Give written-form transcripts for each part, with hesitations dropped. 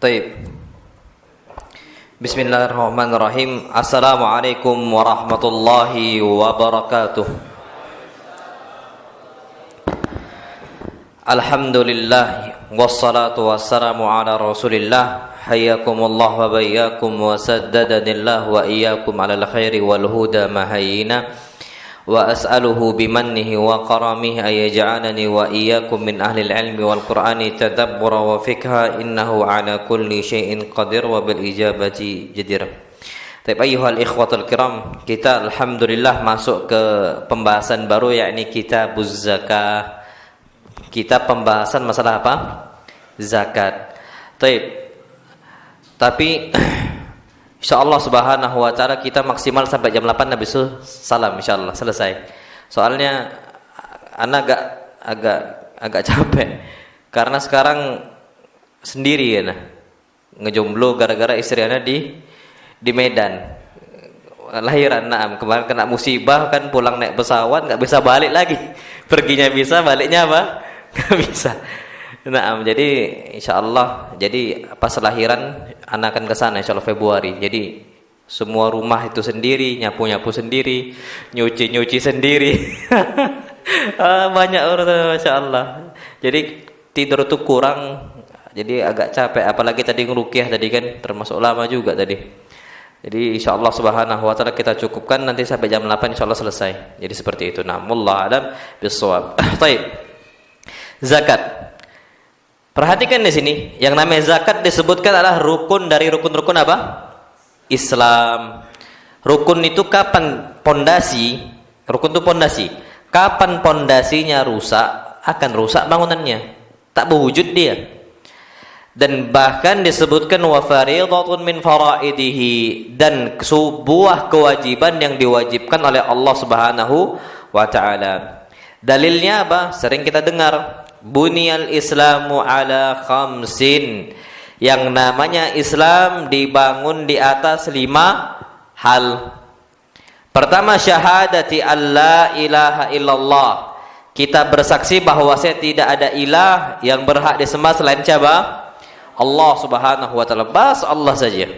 Taib. Bismillahirrahmanirrahim. Assalamualaikum warahmatullahi wabarakatuh. Alhamdulillah wassalatu wassalamu ala Rasulillah. Hayyakumullah wa bayyakum wa saddadanillah wa iyyakum ala al-khairi wal huda mahayina. Wa as'aluhu bimannihi wa karamihi ayaj'alani wa iyyakum min ahli al-ilmi wal qur'ani tadabbura wa fikha innahu ala kulli syai'in qadir wa bil ijabati jadir. Baik ayyuhal ikhwatul kiram, kita alhamdulillah masuk ke pembahasan baru, yakni kitabuz zakah. Kita pembahasan masalah apa? Zakat. Tapi insyaallah subhanahu wa ta'ala kita maksimal sampai jam 8 habis salam insyaallah selesai. Soalnya anak agak capek karena sekarang sendiri ya, ngejomblo gara-gara istri anak di Medan. Lahiran kemarin kena musibah kan, pulang naik pesawat enggak bisa balik lagi. Perginya bisa, baliknya apa? Enggak bisa. Jadi insyaallah, jadi pas lahiran anak akan ke sana insyaallah Februari. Jadi semua rumah itu sendiri, nyapu sendiri, nyuci sendiri. Banyak urusan masyaallah. Jadi tidur itu kurang, jadi agak capek, apalagi tadi ngeruqyah tadi kan termasuk lama juga tadi. Jadi insyaallah subhanahu wa taala kita cukupkan nanti sampai jam 8 insyaallah selesai. Jadi seperti itu. Wallahu a'lam bissawab. Baik. Zakat. Perhatikan di sini, yang namanya zakat disebutkan adalah rukun dari rukun-rukun apa? Islam. Rukun itu kapan pondasi? Rukun itu pondasi. Kapan pondasinya rusak, akan rusak bangunannya. Tak berwujud dia. Dan bahkan disebutkan wa fariidatun min faraidihi, dan sebuah kewajiban yang diwajibkan oleh Allah Subhanahu wa taala. Dalilnya apa? Sering kita dengar, Buniyal Islamu ala khamsin. Yang namanya Islam dibangun di atas 5 hal. Pertama, syahadati alla ilaha illallah. Kita bersaksi bahwasanya tidak ada ilah yang berhak disembah selain siapa? Allah Subhanahu wa taala. Bas Allah saja.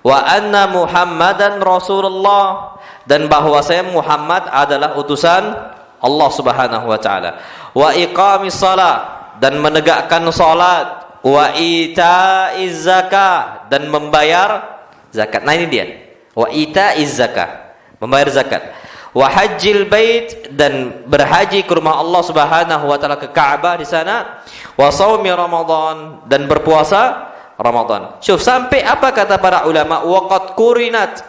Wa anna Muhammadan Rasulullah, dan bahwasanya Muhammad adalah utusan Allah Subhanahu wa taala. Wa iqamis shalah, dan menegakkan salat. Wa itaiz zakah, dan membayar zakat. Nah ini dia. Wa itaiz zakah, membayar zakat. Wa hajjil bait, dan berhaji ke rumah Allah Subhanahu wa taala, ke Ka'bah di sana. Wa shaumi Ramadan, dan berpuasa Ramadan. Syuf, sampai apa kata para ulama? Wa qad qurinat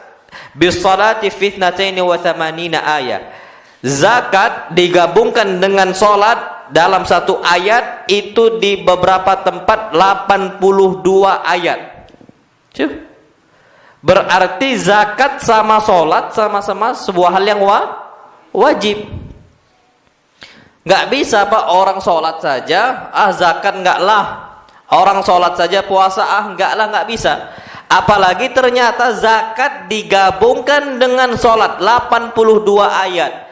bis salati fi 82 ayat. Zakat digabungkan dengan solat dalam satu ayat, itu di beberapa tempat 82 ayat. Cuk. Berarti zakat sama solat sama-sama sebuah hal yang wajib. Nggak bisa Pak, orang solat saja zakat enggak lah, orang solat saja puasa enggak lah, nggak bisa. Apalagi ternyata zakat digabungkan dengan solat 82 ayat.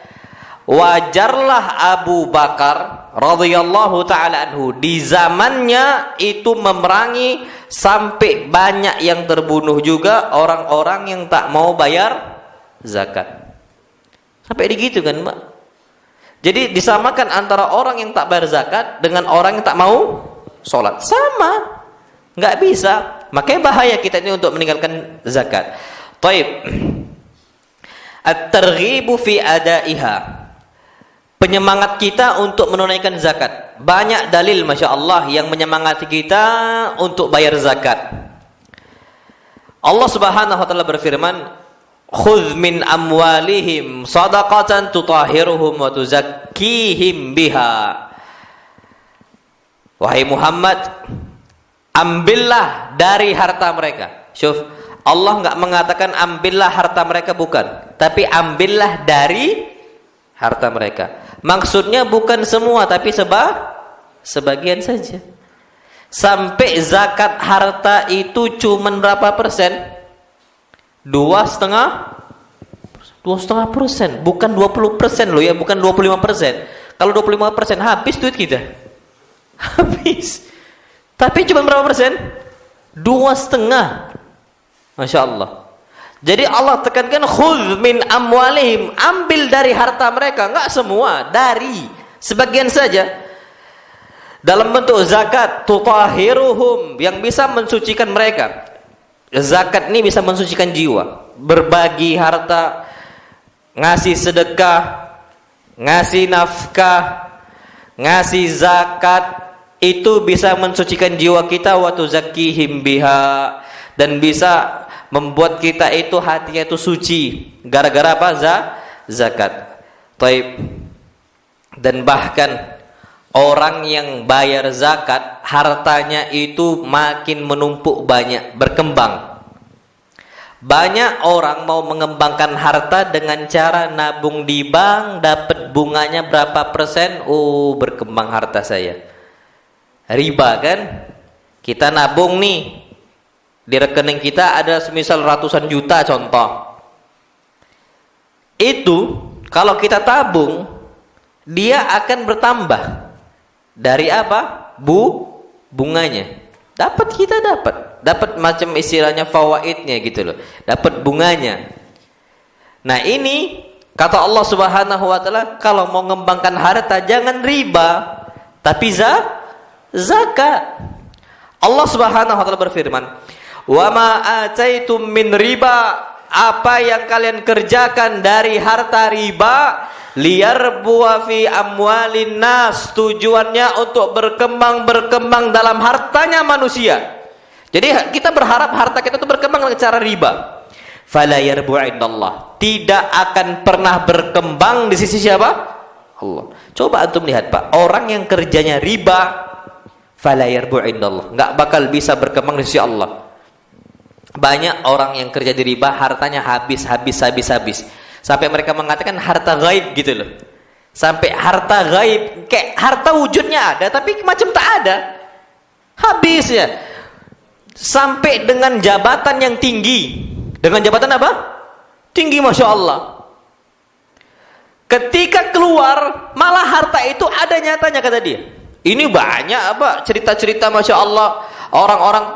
Wajarlah Abu Bakar radhiyallahu ta'ala anhu di zamannya itu memerangi, sampai banyak yang terbunuh juga orang-orang yang tak mau bayar zakat. Sampai begitu kan, Mbak? Jadi disamakan antara orang yang tak bayar zakat dengan orang yang tak mau sholat. Sama. Nggak bisa. Makanya bahaya kita ini untuk meninggalkan zakat. Taib. At-targhibu fi adaiha. Penyemangat kita untuk menunaikan zakat. Banyak dalil Masya Allah yang menyemangati kita untuk bayar zakat. Allah Subhanahu wa ta'ala berfirman, khudh min amwalihim sadaqatan tutahhiruhum wa tuzakkihim biha. Wahai Muhammad, ambillah dari harta mereka. Syuf, Allah enggak mengatakan ambillah harta mereka, bukan, tapi ambillah dari harta mereka. Maksudnya bukan semua, tapi sebagian saja. Sampai zakat harta itu cuman berapa persen? 2,5%, bukan 20% loh ya, bukan 25%. Kalau 25% habis duit kita. Habis. Tapi cuma berapa persen? 2,5. Masya Allah. Jadi Allah tekankan khudz min amwalihim, ambil dari harta mereka, enggak semua, dari sebagian saja. Dalam bentuk zakat, tutahiruhum, yang bisa mensucikan mereka. Zakat ini bisa mensucikan jiwa. Berbagi harta, ngasih sedekah, ngasih nafkah, ngasih zakat, itu bisa mensucikan jiwa kita, wa tuzakkihim biha, dan bisa membuat kita itu hatinya itu suci gara-gara apa? Zakat. Taib. Dan bahkan orang yang bayar zakat, hartanya itu makin menumpuk banyak, berkembang. Banyak orang mau mengembangkan harta dengan cara nabung di bank, dapat bunganya berapa persen, oh berkembang harta saya. Riba kan? Kita nabung nih, di rekening kita ada semisal ratusan juta contoh. Itu kalau kita tabung, dia akan bertambah. Dari apa? Bunganya. Dapat macam istilahnya fawaidnya gitu loh. Dapat bunganya. Nah, ini kata Allah Subhanahu wa taala, kalau mau mengembangkan harta jangan riba, tapi zakat. Allah Subhanahu wa taala berfirman, "Wa ma ataitum min riba", apa yang kalian kerjakan dari harta riba, liyarbuwa fi amwalin nas, tujuannya untuk berkembang dalam hartanya manusia. Jadi kita berharap harta kita itu berkembang dengan cara riba. Fala yarbu indallah, tidak akan pernah berkembang di sisi siapa? Allah. Coba antum lihat Pak, orang yang kerjanya riba, fala yarbu indallah, enggak bakal bisa berkembang di sisi Allah. Banyak orang yang kerja di riba, hartanya habis. Sampai mereka mengatakan harta gaib gitu loh. Sampai harta gaib, kayak harta wujudnya ada tapi macam tak ada. Habis ya. Sampai dengan jabatan yang tinggi. Dengan jabatan apa? Tinggi, Masya Allah. Ketika keluar, malah harta itu ada nyatanya, kata dia. Ini banyak apa cerita-cerita, Masya Allah. Orang-orang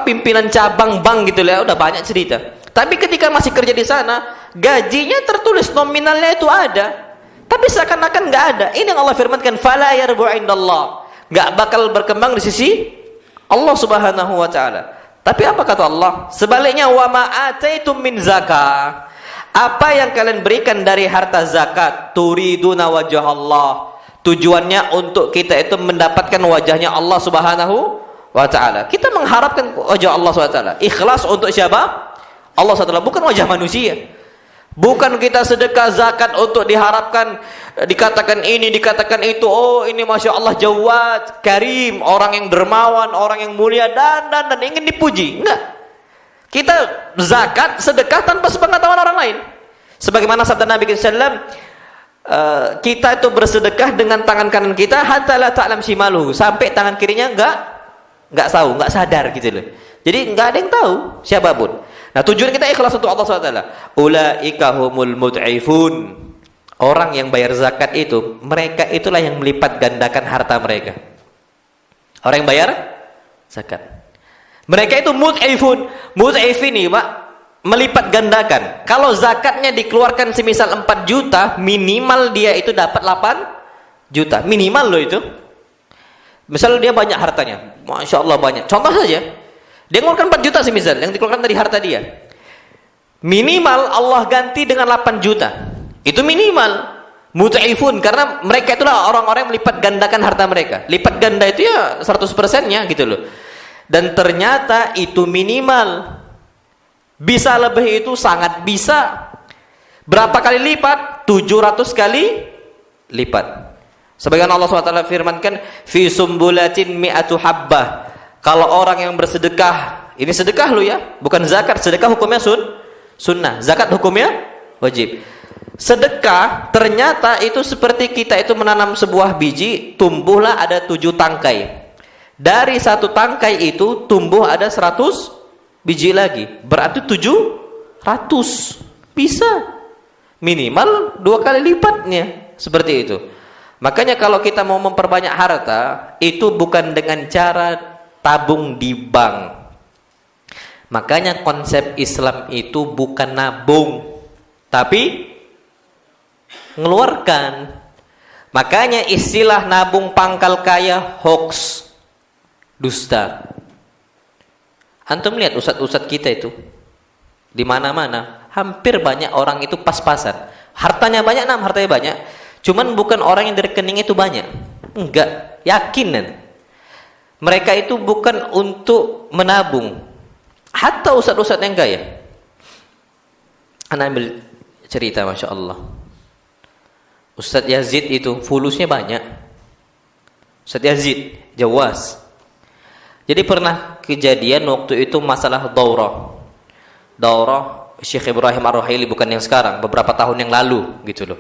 pimpinan cabang bank gitu lah, udah banyak cerita. Tapi ketika masih kerja di sana, gajinya tertulis nominalnya itu ada, tapi seakan-akan nggak ada. Ini yang Allah firmankan, fala yarbu indallah, nggak bakal berkembang di sisi Allah Subhanahu wa taala. Tapi apa kata Allah? Sebaliknya, wa ma ataitum min zakah, apa yang kalian berikan dari harta zakat, turiduna wajah Allah, tujuannya untuk kita itu mendapatkan wajahnya Allah Subhanahu wa ta'ala. Kita mengharapkan wajah Allah SWT. Ikhlas untuk siapa? Allah SWT, bukan wajah manusia. Bukan kita sedekah zakat untuk diharapkan dikatakan ini, dikatakan itu. Oh, ini Masya Allah Jawad, Karim, orang yang dermawan, orang yang mulia, dan ingin dipuji. Enggak. Kita zakat, sedekah tanpa sepengetahuan orang lain. Sebagaimana sabda Nabi SAW, kita itu bersedekah dengan tangan kanan kita hatta la ta'lam shimaluhu, sampai tangan kirinya enggak tahu, enggak sadar gitu loh. Jadi enggak ada yang tahu siapapun. Nah, tujuan kita ikhlas untuk Allah SWT. Ulaika humul mud'ifun. Orang yang bayar zakat itu, mereka itulah yang melipat gandakan harta mereka. Orang yang bayar zakat, mereka itu mud'ifun. Mud'if ini, Pak, melipat gandakan. Kalau zakatnya dikeluarkan semisal 4 juta, minimal dia itu dapat 8 juta. Minimal loh itu. Misal dia banyak hartanya, Masya Allah banyak. Contoh saja, dia mengeluarkan 4 juta semisal, yang dikeluarkan dari harta dia. Minimal Allah ganti dengan 8 juta. Itu minimal. Mut'ifun, karena mereka itulah orang-orang yang melipat gandakan harta mereka. Lipat ganda itu ya 100%-nya gitu loh. Dan ternyata itu minimal. Bisa lebih, itu sangat bisa. Berapa kali lipat? 700 kali lipat. Sebagaimana Allah SWT firmankan, fi sumbulatin mi'atu habbah. Kalau orang yang bersedekah, ini sedekah lu ya, bukan zakat. Sedekah hukumnya sunnah, zakat hukumnya wajib. Sedekah ternyata itu seperti kita itu menanam sebuah biji, tumbuhlah ada 7 tangkai. Dari 1 tangkai itu tumbuh ada 100 biji lagi. Berarti 700. Bisa. Minimal 2 kali lipatnya. Seperti itu. Makanya kalau kita mau memperbanyak harta, itu bukan dengan cara tabung di bank. Makanya konsep Islam itu bukan nabung, tapi ngeluarkan. Makanya istilah nabung pangkal kaya hoax, dusta. Antum lihat ustadz-ustadz kita itu di mana-mana, hampir banyak orang itu pas-pasan. Hartanya banyak, hartanya banyak. Cuman bukan orang yang di rekening itu banyak. Enggak, yakinan. Mereka itu bukan untuk menabung. Hatta ustadz-ustadz yang kaya. Anak ambil cerita, Masya Allah. Ustadz Yazid itu fulusnya banyak. Ustadz Yazid, Jawas. Jadi pernah kejadian waktu itu masalah daurah Syekh Ibrahim Ar-Ruhaili, bukan yang sekarang, beberapa tahun yang lalu gitu loh.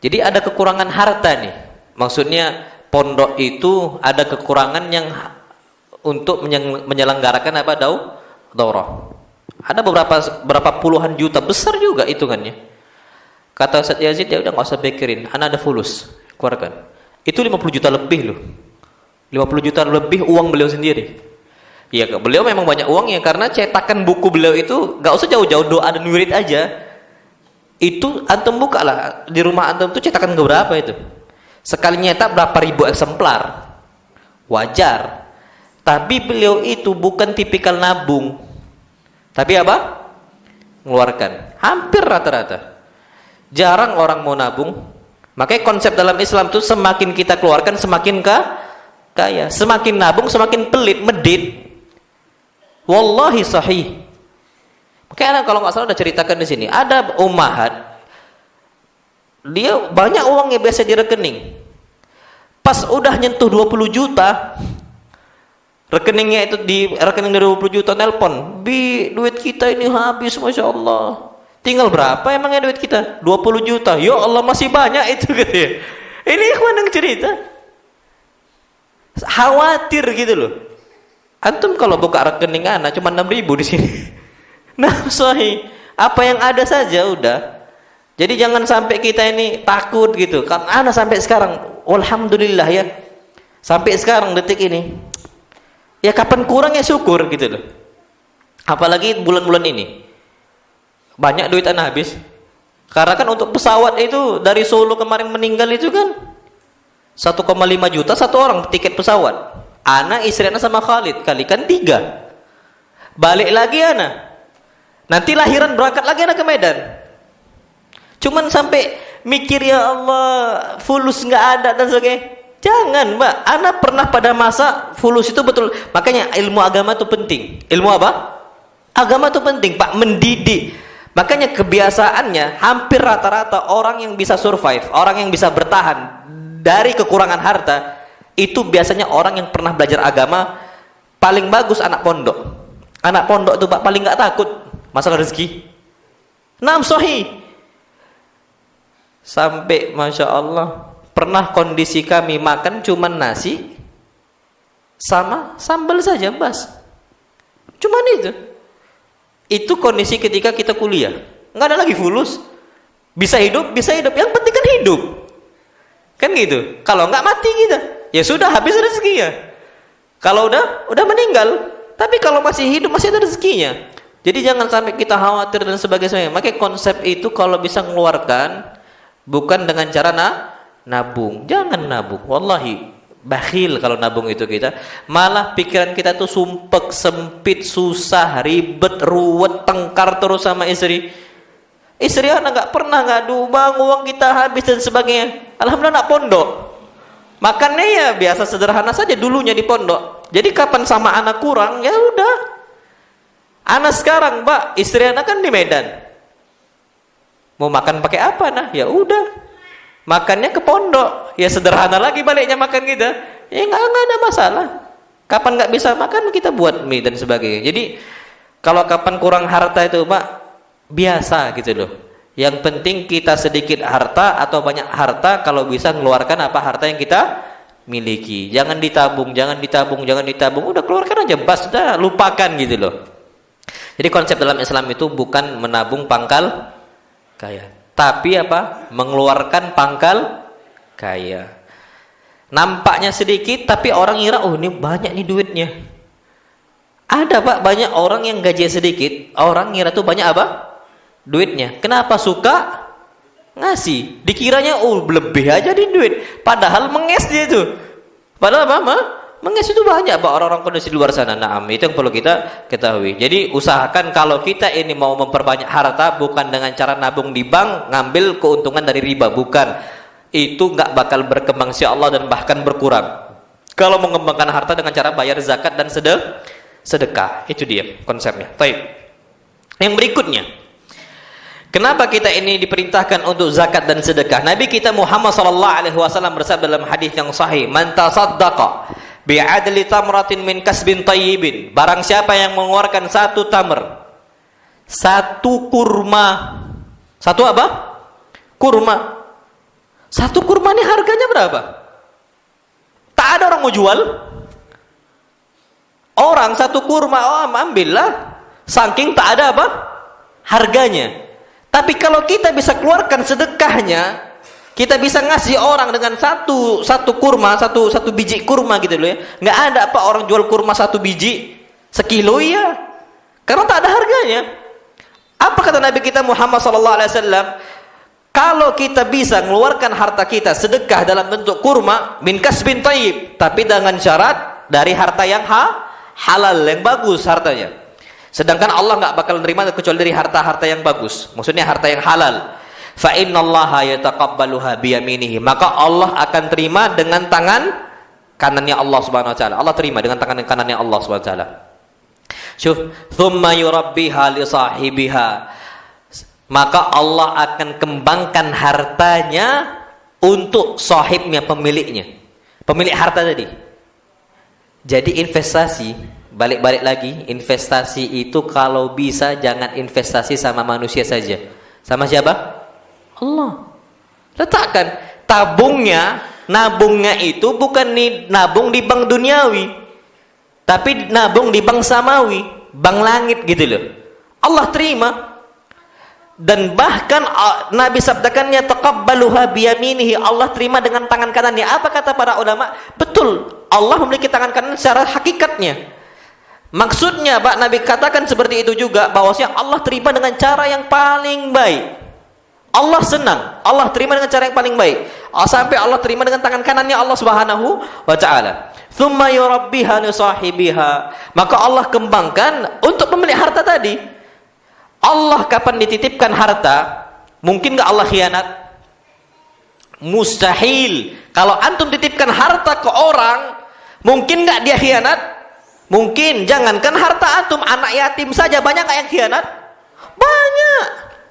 Jadi ada kekurangan harta nih. Maksudnya pondok itu ada kekurangan yang untuk menyelenggarakan apa, daurah. Ada beberapa puluhan juta, besar juga hitungannya. Kata Ustadz Yazid, ya udah nggak usah pikirin, ana ada fulus, keluarkan. Itu 50 juta lebih loh. 50 juta lebih uang beliau sendiri. Iya, beliau memang banyak uangnya karena cetakan buku beliau itu nggak usah jauh-jauh, doa dan wirid aja. Itu antum buka lah di rumah antum tuh cetakan berapa itu. Sekali nyetak berapa ribu eksemplar. Wajar. Tapi beliau itu bukan tipikal nabung. Tapi apa? Mengeluarkan. Hampir rata-rata. Jarang orang mau nabung. Makanya konsep dalam Islam itu semakin kita keluarkan semakin kaya. Semakin nabung semakin pelit, medit. Wallahi sahih. Makanya kalau nggak salah udah ceritakan di sini. Ada ummahat, dia banyak uangnya biasa di rekening. Pas udah nyentuh 20 juta, rekeningnya itu di rekening dari 20 juta nelpon, duit kita ini habis, Masya Allah. Tinggal berapa emangnya duit kita? 20 juta. Ya Allah, masih banyak itu gitu. Ini ikhwan yang cerita. Khawatir gitu loh. Antum kalau buka rekening anak cuma 6.000 di sini. Nah, sahih. Apa yang ada saja udah. Jadi jangan sampai kita ini takut gitu. Kan anak sampai sekarang, alhamdulillah ya. Sampai sekarang detik ini. Ya kapan kurangnya syukur gitu loh. Apalagi bulan-bulan ini. Banyak duit anak habis. Karena kan untuk pesawat itu dari Solo kemarin meninggal itu kan 1,5 juta satu orang tiket pesawat. Anak, istri anak sama Khalid kalikan 3. Balik lagi anak. Nanti lahiran berangkat lagi anak ke Medan. Cuman sampai mikir ya Allah fulus nggak ada dan sebagainya. Jangan, Mbak. Anak pernah pada masa fulus itu betul. Makanya ilmu agama itu penting. Ilmu apa? Agama itu penting, Pak. Mendidik. Makanya kebiasaannya hampir rata-rata orang yang bisa survive, orang yang bisa bertahan dari kekurangan harta, itu biasanya orang yang pernah belajar agama. Paling bagus anak pondok. Anak pondok itu Pak paling nggak takut masalah rezeki. Naam sahih. Sampai Masya Allah pernah kondisi kami makan cuman nasi sama sambal saja, Bas. Cuman itu. Itu kondisi ketika kita kuliah. Nggak ada lagi fulus. Bisa hidup. Yang penting kan hidup. Kan gitu. Kalau nggak mati kita. Ya sudah, habis rezekinya. Kalau udah meninggal. Tapi kalau masih hidup masih ada rezekinya. Jadi jangan sampai kita khawatir dan sebagainya. Makanya konsep itu kalau bisa mengeluarkan bukan dengan cara nabung. Jangan nabung. Wallahi bakhil kalau nabung itu kita. Malah pikiran kita tuh sumpek, sempit, susah, ribet, ruwet, tengkar terus sama istri. Istri anak nggak pernah ngadu, bang uang kita habis dan sebagainya. Alhamdulillah anak pondok. Makannya ya biasa sederhana saja dulunya di pondok. Jadi kapan sama anak kurang ya udah. Anak sekarang, Mbak, istri anak kan di Medan. Mau makan pakai apa nah? Ya udah. Makannya ke pondok, ya sederhana lagi baliknya makan kita. Ya nggak ada masalah. Kapan nggak bisa makan kita buat mie dan sebagainya. Jadi kalau kapan kurang harta itu Pak biasa gitu loh. Yang penting kita sedikit harta atau banyak harta kalau bisa mengeluarkan apa harta yang kita miliki. Jangan ditabung. Udah keluarkan aja, bas, sudah lupakan gitu loh. Jadi konsep dalam Islam itu bukan menabung pangkal kaya. Tapi apa? Mengeluarkan pangkal kaya. Nampaknya sedikit, tapi orang ngira, oh ini banyak nih duitnya. Ada Pak, banyak orang yang gaji sedikit, orang ngira tuh banyak apa? Duitnya. Kenapa suka ngasih? Dikiranya lebih aja di duit, padahal menges dia itu. Padahal apa? Menges itu banyak Pak orang-orang kondisi di luar sana. Naam, itu yang perlu kita ketahui. Jadi usahakan kalau kita ini mau memperbanyak harta bukan dengan cara nabung di bank, ngambil keuntungan dari riba, bukan. Itu nggak bakal berkembang insyaallah dan bahkan berkurang. Kalau mengembangkan harta dengan cara bayar zakat dan sedekah, itu dia konsepnya. Baik. Yang berikutnya, kenapa kita ini diperintahkan untuk zakat dan sedekah? Nabi kita Muhammad sallallahu alaihi wasallam bersabda dalam hadis yang sahih, "Man tasaddaqa bi'adli tamratin min kasbin tayyibin." Barang siapa yang mengeluarkan satu tamr, satu kurma. Satu apa? Kurma. Satu kurma ini harganya berapa? Tak ada orang mau jual. Orang satu kurma, oh ambillah. Saking tak ada apa? Harganya. Tapi kalau kita bisa keluarkan sedekahnya, kita bisa ngasih orang dengan satu kurma, satu biji kurma gitu loh ya. Nggak ada apa orang jual kurma satu biji sekilo ya. Karena tak ada harganya. Apa kata Nabi kita Muhammad SAW? Kalau kita bisa mengeluarkan harta kita sedekah dalam bentuk kurma min kasbin thayyib, tapi dengan syarat dari harta yang halal, yang bagus hartanya. Sedangkan Allah nggak bakal nerima kecuali dari harta-harta yang bagus. Maksudnya harta yang halal. Fa innallaha yataqabbaluha biyaminihi. Maka Allah akan terima dengan tangan kanannya Allah Subhanahu wa taala. Allah terima dengan tangan kanannya Allah Subhanahu wa taala. Syuf, thumma yurabbiha li sahibiha. Maka Allah akan kembangkan hartanya untuk sahibnya, pemiliknya. Pemilik harta tadi. Jadi investasi, balik-balik lagi, investasi itu kalau bisa jangan investasi sama manusia saja. Sama siapa? Allah. Letakkan tabungnya, nabungnya itu bukan nabung di bank duniawi, tapi nabung di bank samawi, bank langit gitu loh. Allah terima. Dan bahkan Nabi sabdakannya taqabbaluha biyaminihi, Allah terima dengan tangan kanannya. Apa kata para ulama? Betul, Allah memiliki tangan kanan secara hakikatnya. Maksudnya Pak Nabi katakan seperti itu juga, bahwasanya Allah terima dengan cara yang paling baik. Allah senang, Allah terima dengan cara yang paling baik. Sampai Allah terima dengan tangan kanannya Allah Subhanahu wa taala. Tsumma yurabbiha li sahibiha. Maka Allah kembangkan untuk pemilik harta tadi. Allah kapan dititipkan harta, mungkin nggak Allah khianat? Mustahil. Kalau antum titipkan harta ke orang, mungkin nggak dia khianat? Mungkin. Jangankan harta antum, anak yatim saja banyak nggak yang khianat? Banyak.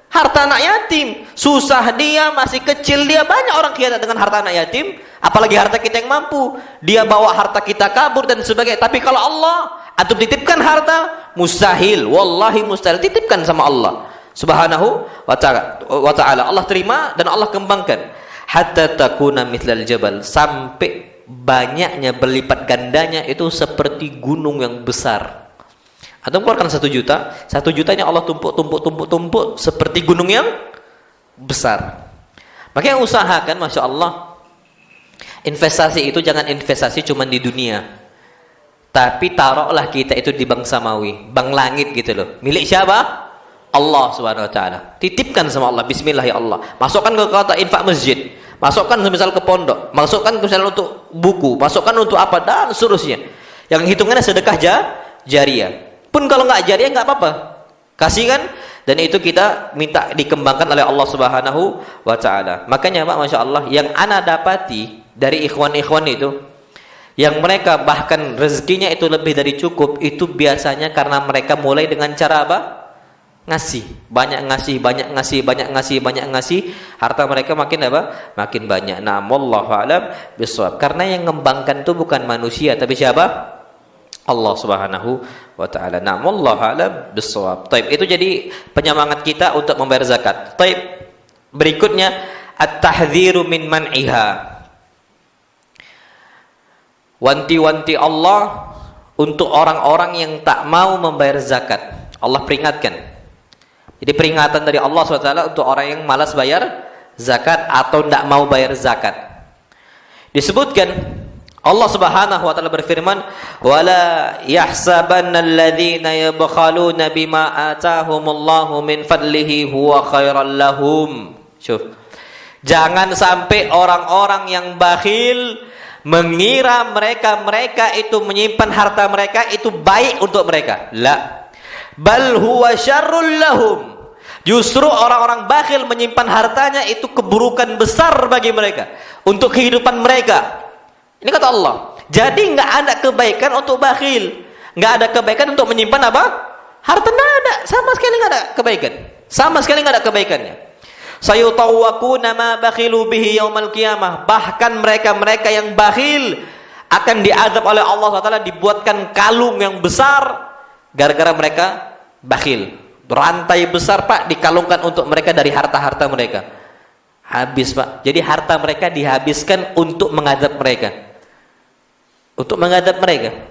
Harta anak yatim, susah dia, masih kecil dia, banyak orang khianat dengan harta anak yatim. Apalagi harta kita yang mampu, dia bawa harta kita kabur dan sebagainya. Tapi kalau Allah, antum titipkan harta, mustahil, wallahi mustahil, titipkan sama Allah Subhanahu wa ta'ala. Allah terima dan Allah kembangkan hatta takuna mithlal jabal, sampai banyaknya berlipat gandanya itu seperti gunung yang besar. Atau keluarkan 1 juta, 1 jutanya Allah tumpuk seperti gunung yang besar. Makanya usahakan, masya Allah, investasi itu jangan investasi cuma di dunia, tapi taruhlah kita itu di bank samawi, bank langit gitu loh. Milik siapa? Allah Subhanahu wa taala. Titipkan sama Allah, bismillah ya Allah. Masukkan ke kota infak masjid, masukkan misal ke pondok, masukkan misal untuk buku, masukkan untuk apa dan seterusnya. Yang hitungannya sedekah jariyah. Pun kalau nggak jariah nggak apa-apa, kasihkan. Dan itu kita minta dikembangkan oleh Allah Subhanahu wa taala. Makanya Pak, masya Allah, yang ana dapati dari ikhwan-ikhwan itu, yang mereka bahkan rezekinya itu lebih dari cukup, itu biasanya karena mereka mulai dengan cara apa? Ngasih, banyak ngasih, harta mereka makin apa? Makin banyak. Nah, wallahu a'lam bishawab. Karena yang mengembangkan itu bukan manusia, tapi siapa? Allah Subhanahu wa taala. Nah, wallahu a'lam bishawab. Taib, itu jadi penyemangat kita untuk membayar zakat. Taib, berikutnya at-tahdhiru min man'iha. Wanti-wanti Allah untuk orang-orang yang tak mau membayar zakat. Allah peringatkan. Jadi peringatan dari Allah SWT untuk orang yang malas bayar zakat atau tidak mau bayar zakat. Disebutkan Allah Subhanahu wa taala berfirman, "Wala yahsabanna alladhina yabkhaluna bima atahumullahu min fadlihi huwa khairal lahum." Syuf. Jangan sampai orang-orang yang bakhil mengira mereka itu menyimpan harta mereka itu baik untuk mereka. La. Bal huwa syarrul lahum. Justru orang-orang bakhil menyimpan hartanya itu keburukan besar bagi mereka untuk kehidupan mereka. Ini kata Allah. Jadi nggak ada kebaikan untuk bakhil, nggak ada kebaikan untuk menyimpan apa? Harta, nggak ada, sama sekali nggak ada kebaikan, sama sekali nggak ada kebaikannya. Sayutawwaquna ma bakhilu bihi yaumal qiyamah. Bahkan mereka yang bakhil akan diazab oleh Allah SWT, dibuatkan kalung yang besar gara-gara mereka bakhil. Rantai besar Pak dikalungkan untuk mereka dari harta-harta mereka. Habis Pak. Jadi harta mereka dihabiskan untuk mengadab mereka. Untuk mengadab mereka.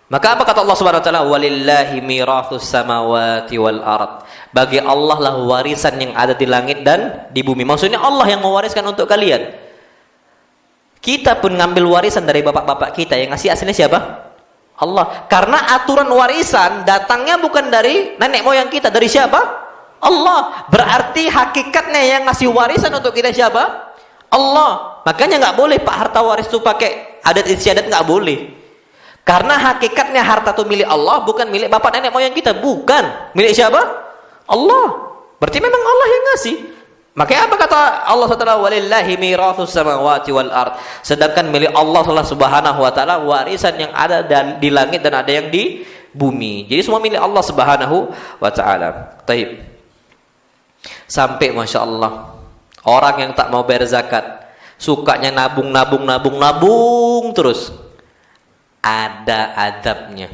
Maka apa kata Allah Subhanahu wa taala? Walillahi mirathus samawati wal ard. Bagi Allah lah warisan yang ada di langit dan di bumi. Maksudnya Allah yang mewariskan untuk kalian. Kita pun ngambil warisan dari bapak-bapak kita, yang ngasih aslinya siapa? Allah. Karena aturan warisan datangnya bukan dari nenek moyang kita, dari siapa? Allah. Berarti hakikatnya yang ngasih warisan untuk kita siapa? Allah. Makanya nggak boleh Pak harta waris itu pakai adat istiadat, nggak boleh. Karena hakikatnya harta itu milik Allah, bukan milik bapak nenek moyang kita, bukan. Milik siapa? Allah. Berarti memang Allah yang ngasih. Makanya apa kata Allah SWT? Walillahi mirathus samawati wal ard. Sedangkan milik Allah Subhanahu wa taala warisan yang ada di langit dan ada yang di bumi. Jadi semua milik Allah Subhanahu wa taala. Taib. Sampai Masya Allah orang yang tak mau bayar zakat, sukanya nabung terus, ada adabnya.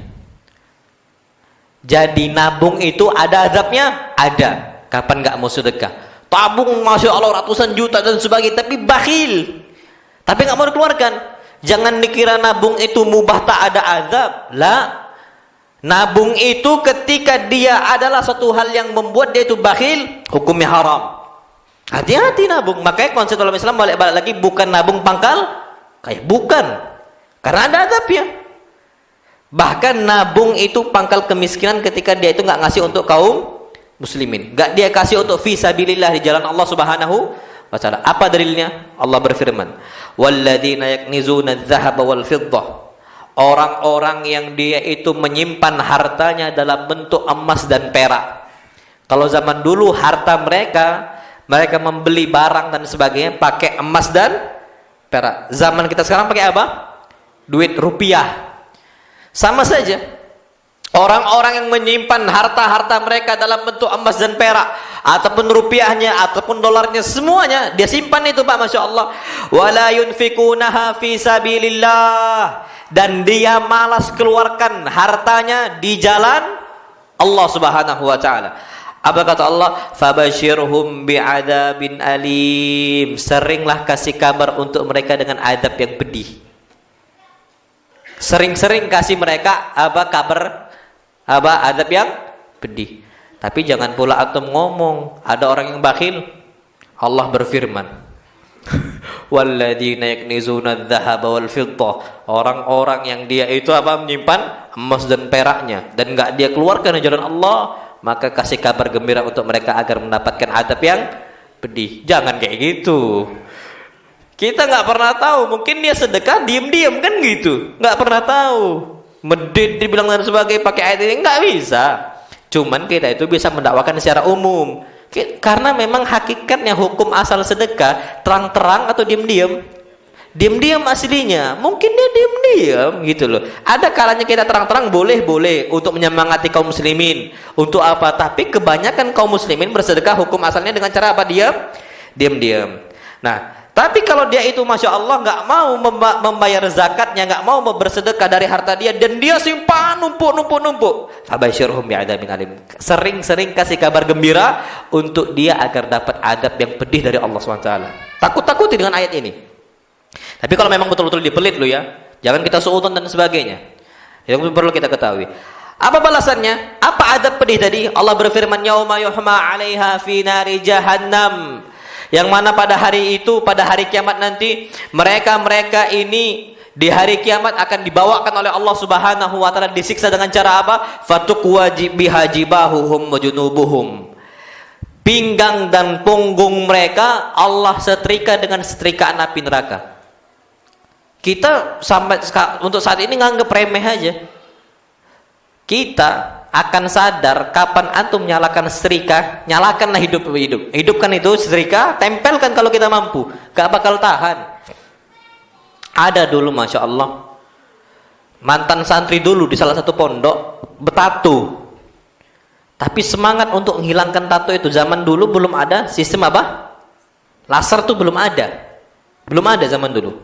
Jadi nabung itu ada adabnya? Ada. Kapan nggak mau sedekah? Tabung Masya Allah ratusan juta dan sebagainya, tapi bakhil, tapi nggak mau dikeluarkan. Jangan dikira nabung itu mubah tak ada azab. La. Nabung itu ketika dia adalah satu hal yang membuat dia itu bakhil, hukumnya haram. Hati-hati nabung. Makanya konsep dalam Islam balik lagi, bukan nabung pangkal kayak, bukan, karena ada azabnya. Bahkan nabung itu pangkal kemiskinan ketika dia itu nggak ngasih untuk kaum muslimin, nggak dia kasih untuk fisabilillah di jalan Allah Subhanahu wa taala. Apa dalilnya? Allah berfirman, walladzina yaknizuna adz-dzahaba wal fiddah. Orang-orang yang dia itu menyimpan hartanya dalam bentuk emas dan perak. Kalau zaman dulu harta mereka membeli barang dan sebagainya pakai emas dan perak. Zaman kita sekarang pakai apa? Duit rupiah. Sama saja. Orang-orang yang menyimpan harta-harta mereka dalam bentuk emas dan perak, ataupun rupiahnya, ataupun dolarnya, semuanya dia simpan itu Pak, Masya Allah. Wala yunfikunaha fi sabilillah. Dan dia malas keluarkan hartanya di jalan Allah Subhanahu wa taala. Apa kata Allah? Fabashirhum bi'adzabin alim. Seringlah kasih kabar untuk mereka dengan adab yang pedih. Sering-sering kasih mereka kabar adab yang pedih. Tapi jangan pula antum ngomong ada orang yang bakhil. Allah berfirman, walladzina yaknizuna adz-dzahaba wal fiddah. Orang-orang yang dia itu menyimpan emas dan peraknya dan enggak dia keluarkan di jalan Allah, maka kasih kabar gembira untuk mereka agar mendapatkan adab yang pedih. Jangan kayak gitu. Kita nggak pernah tahu, mungkin dia sedekah diam-diam kan gitu, nggak pernah tahu. Medit dibilang dan sebagainya pakai ayat ini nggak bisa. Cuman kita itu bisa mendakwakan secara umum, karena memang hakikatnya hukum asal sedekah terang-terang atau diam-diam. Diam-diam aslinya, mungkin dia diam-diam gitu loh. Ada kalanya kita terang-terang boleh untuk menyemangati kaum muslimin. Untuk apa? Tapi kebanyakan kaum muslimin bersedekah hukum asalnya dengan cara apa? Diam-diam. Nah, tapi kalau dia itu Masya Allah nggak mau membayar zakatnya, nggak mau bersedekah dari harta dia, dan dia simpan numpuk, fabashirhum bi'adzabin alim. Sering-sering kasih kabar gembira untuk dia agar dapat adab yang pedih dari Allah SWT. Takut-takuti dengan ayat ini. Tapi kalau memang betul-betul dipelit lo ya, jangan kita suudzon dan sebagainya. Yang perlu kita ketahui. Apa balasannya? Apa adab pedih tadi? Allah berfirman, yauma yuhma 'alaiha fi nari jahannam. Yang mana pada hari itu, pada hari kiamat nanti, mereka-mereka ini di hari kiamat akan dibawakan oleh Allah Subhanahu wa taala, disiksa dengan cara apa? Fatuqwa biha jibahuhum wa junubuhum. Pinggang dan punggung mereka Allah setrika dengan setrikaan api neraka. Kita sampai untuk saat ini nganggep remeh aja. Kita akan sadar kapan antum nyalakan setrika, nyalakanlah hidup. Hidupkan itu setrika, tempelkan kalau kita mampu. Gak bakal tahan. Ada dulu Masya Allah mantan santri dulu di salah satu pondok bertato, tapi semangat untuk menghilangkan tato itu zaman dulu belum ada sistem apa? Laser tuh belum ada zaman dulu.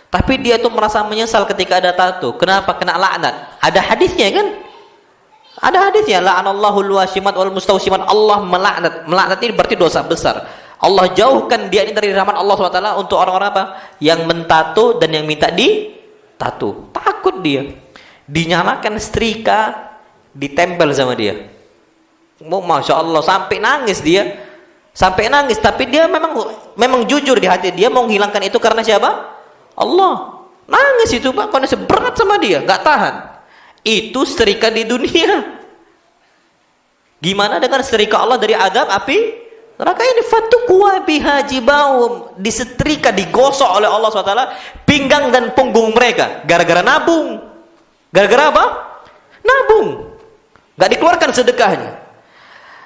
Tapi dia tuh merasa menyesal ketika ada tato. Kenapa? Kena laknat. Ada hadisnya kan? Ada hadisnya, la'anallahu al-washimat wal mustawshimat. Allah melaknat ini berarti dosa besar. Allah jauhkan dia ini dari rahmat Allah SWT untuk orang-orang apa? Yang mentato dan yang minta ditato. Takut dia. Dinyalakan setrika, ditempel sama dia. Masya Allah, sampai nangis dia. Sampai nangis, tapi dia memang jujur di hati dia mau menghilangkan itu karena siapa? Allah. Nangis itu Pak, kondisi berat sama dia, nggak tahan. Itu setrika di dunia. Gimana dengan setrika Allah dari adab api neraka ini? Fatuqwa biha jibahum, disetrika, digosok oleh Allah SWT pinggang dan punggung mereka gara-gara nabung. Gara-gara apa? Nabung. Gak dikeluarkan sedekahnya.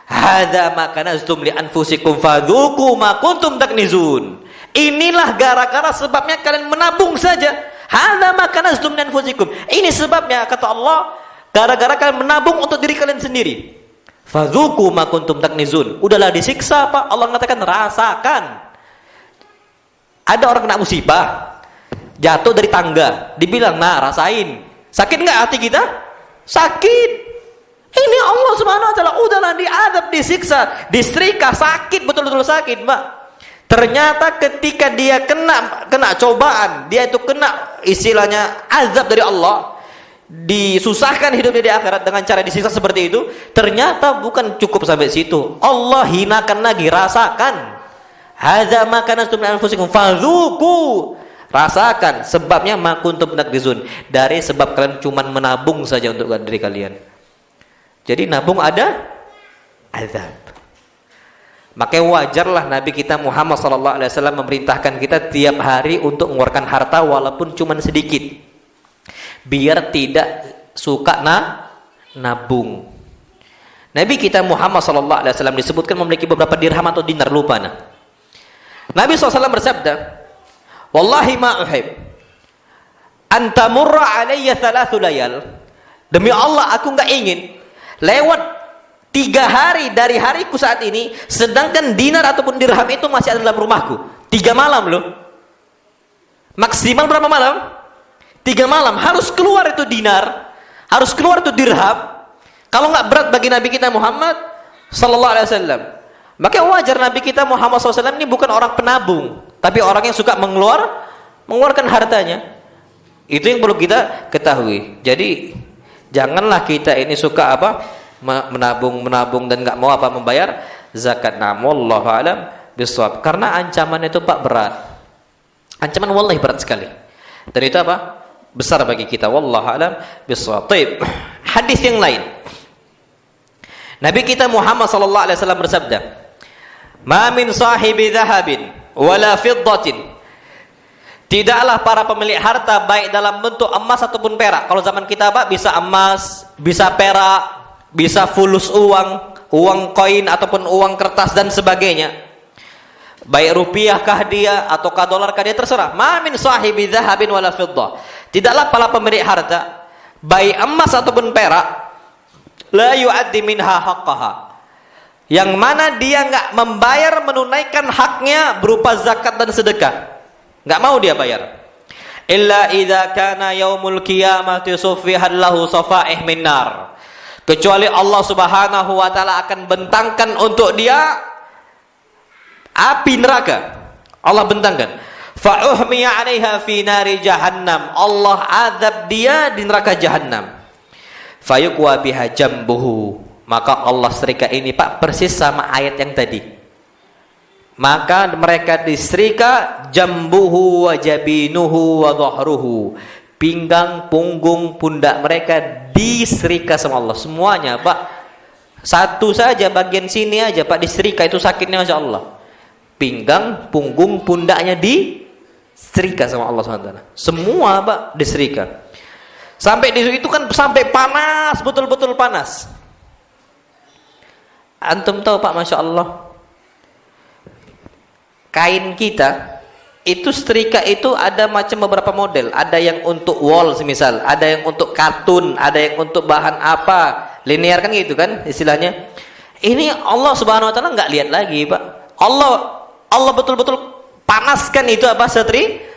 Hadza ma kanaztum li anfusikum fadzuqu ma kuntum taknizun. Inilah gara-gara sebabnya kalian menabung saja. Hadza ma kanaztum li anfusikum. Ini sebabnya kata Allah, gara-gara kalian menabung untuk diri kalian sendiri. Fadzuqu ma kuntum taknizun. Udahlah disiksa Pak. Allah mengatakan rasakan. Ada orang kena musibah, jatuh dari tangga, dibilang, "Nah, rasain." Sakit enggak hati kita? Sakit. Ini Allah Subhanahu wa taala udahlah diadab, disiksa, disetrika, sakit, betul-betul sakit, Mbak. Ternyata ketika dia kena cobaan, dia itu kena istilahnya azab dari Allah, disusahkan hidupnya di akhirat dengan cara disiksa seperti itu, ternyata bukan cukup sampai situ. Allah hinakan lagi, rasakan. Hadza ma kanastum min anfusikum fadzuqu. Rasakan sebabnya ma kuntum taknizun. Dari sebab kalian cuma menabung saja untuk diri kalian. Jadi nabung ada azab. Makanya wajarlah Nabi kita Muhammad SAW memerintahkan kita tiap hari untuk mengeluarkan harta walaupun cuma sedikit, biar tidak suka nabung. Nabi kita Muhammad SAW disebutkan memiliki beberapa dirham atau dinar, lupa nah. Nabi SAW bersabda, "Wallahi ma uhib an tamurra alayya thalathu layal." Demi Allah aku enggak ingin lewat 3 hari dari hariku saat ini, sedangkan dinar ataupun dirham itu masih ada dalam rumahku. 3 malam loh. Maksimal berapa malam? 3 malam. Harus keluar itu dinar, harus keluar itu dirham. Kalau nggak berat bagi Nabi kita Muhammad Sallallahu Alaihi Wasallam, maka wajar Nabi kita Muhammad SAW ini bukan orang penabung, tapi orang yang suka mengeluarkan hartanya. Itu yang perlu kita ketahui. Jadi janganlah kita ini suka apa? menabung dan nggak mau apa membayar zakat. Wallahu alam bisawab. Karena ancaman itu Pak berat. Ancaman wallahi berat sekali. Dan itu apa? Besar bagi kita. Wallahu alam bisawab. Baik. Hadis yang lain. Nabi kita Muhammad sallallahu alaihi wasallam bersabda, "Ma min sahibi dhahabin wala fiddatin." Tidaklah para pemilik harta baik dalam bentuk emas ataupun perak. Kalau zaman kita Pak bisa emas, bisa perak, bisa fulus uang koin ataupun uang kertas dan sebagainya. Baik rupiah kah dia ataukah dolar kah dia, terserah. Ma min sahibi dhahabin wala fiddah. Tidaklah para pemilik harta baik emas ataupun perak la yu'addi minha haqqaha, yang mana dia enggak membayar, menunaikan haknya berupa zakat dan sedekah. Enggak mau dia bayar. Illa idza kana yaumul qiyamati suffihat lahu safaih min nar. Kecuali Allah Subhanahu wa taala akan bentangkan untuk dia api neraka. Allah bentangkan. Fa uhmiya 'alaiha fi nari jahannam. Allah azab dia di neraka jahannam. Fayuqwa biha jambuhu. Maka Allah setrika ini Pak persis sama ayat yang tadi. maka mereka disetrika jambuhu wa jabinuhu wa dhahruhu. Pinggang, punggung, pundak mereka disetrika sama Allah semuanya, Pak. Satu saja bagian sini aja, Pak, disetrika itu sakitnya Masya Allah. Pinggang, punggung, pundaknya disetrika sama Allah SWT. Semua, Pak, disetrika. Sampai di situ kan sampai panas, betul-betul panas. Antum tahu, Pak, Masya Allah, kain kita itu setrika itu ada macam beberapa model. Ada yang untuk wall semisal, ada yang untuk kartun, ada yang untuk bahan apa, linear kan gitu kan istilahnya. Ini Allah Subhanahu wa taala enggak lihat lagi, Pak. Allah betul-betul panaskan itu apa,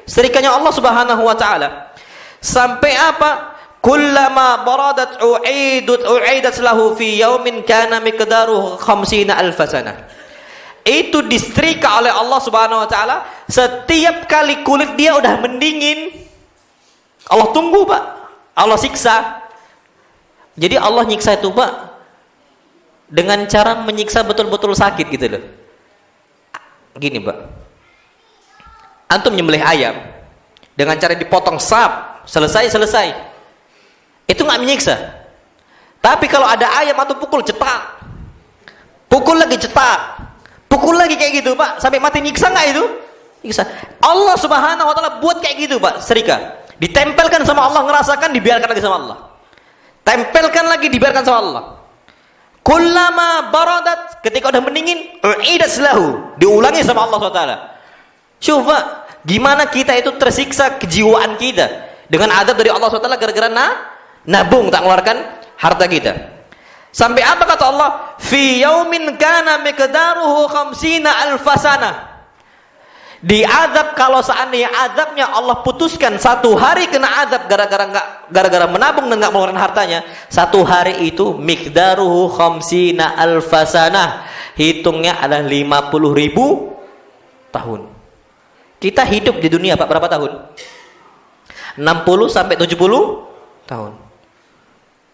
setrikanya Allah Subhanahu wa taala. Sampai apa? Kullama baradat u'idat lahu fi yaumin kana miqdaruhu 50,000 sanah. Itu disetrika oleh Allah Subhanahu wa taala, setiap kali kulit dia udah mendingin. Allah tunggu, Pak. Allah siksa. Jadi Allah nyiksa itu, Pak, dengan cara menyiksa betul-betul sakit gitu loh. Gini, Pak. Antum nyembelih ayam dengan cara dipotong sap, selesai. Itu nggak menyiksa. Tapi kalau ada ayam atau pukul cetak, pukul lagi cetak, pukul lagi kayak gitu, Pak, sampai mati, nyiksa nggak itu? Nyiksa. Allah Subhanahu wa taala buat kayak gitu, Pak, setrika. Ditempelkan sama Allah, ngerasakan, dibiarkan lagi sama Allah. Tempelkan lagi, dibiarkan sama Allah. Kullama baradat, ketika udah mendingin, u'idat lahu, diulangi sama Allah SWT. Coba gimana kita itu tersiksa kejiwaan kita dengan adab dari Allah SWT gara-gara nabung, tak mengeluarkan harta kita. Sampai apa kata Allah? Fi yaumin kana miqdaruhu 50,000 sanah. Diazab, kalau seandainya azabnya Allah putuskan satu hari kena azab gara-gara menabung dan enggak mengeluarkan hartanya, satu hari itu miqdaruhu 50,000 sanah. Hitungnya adalah 50.000 tahun. Kita hidup di dunia, Pak, berapa tahun? 60 sampai 70 tahun.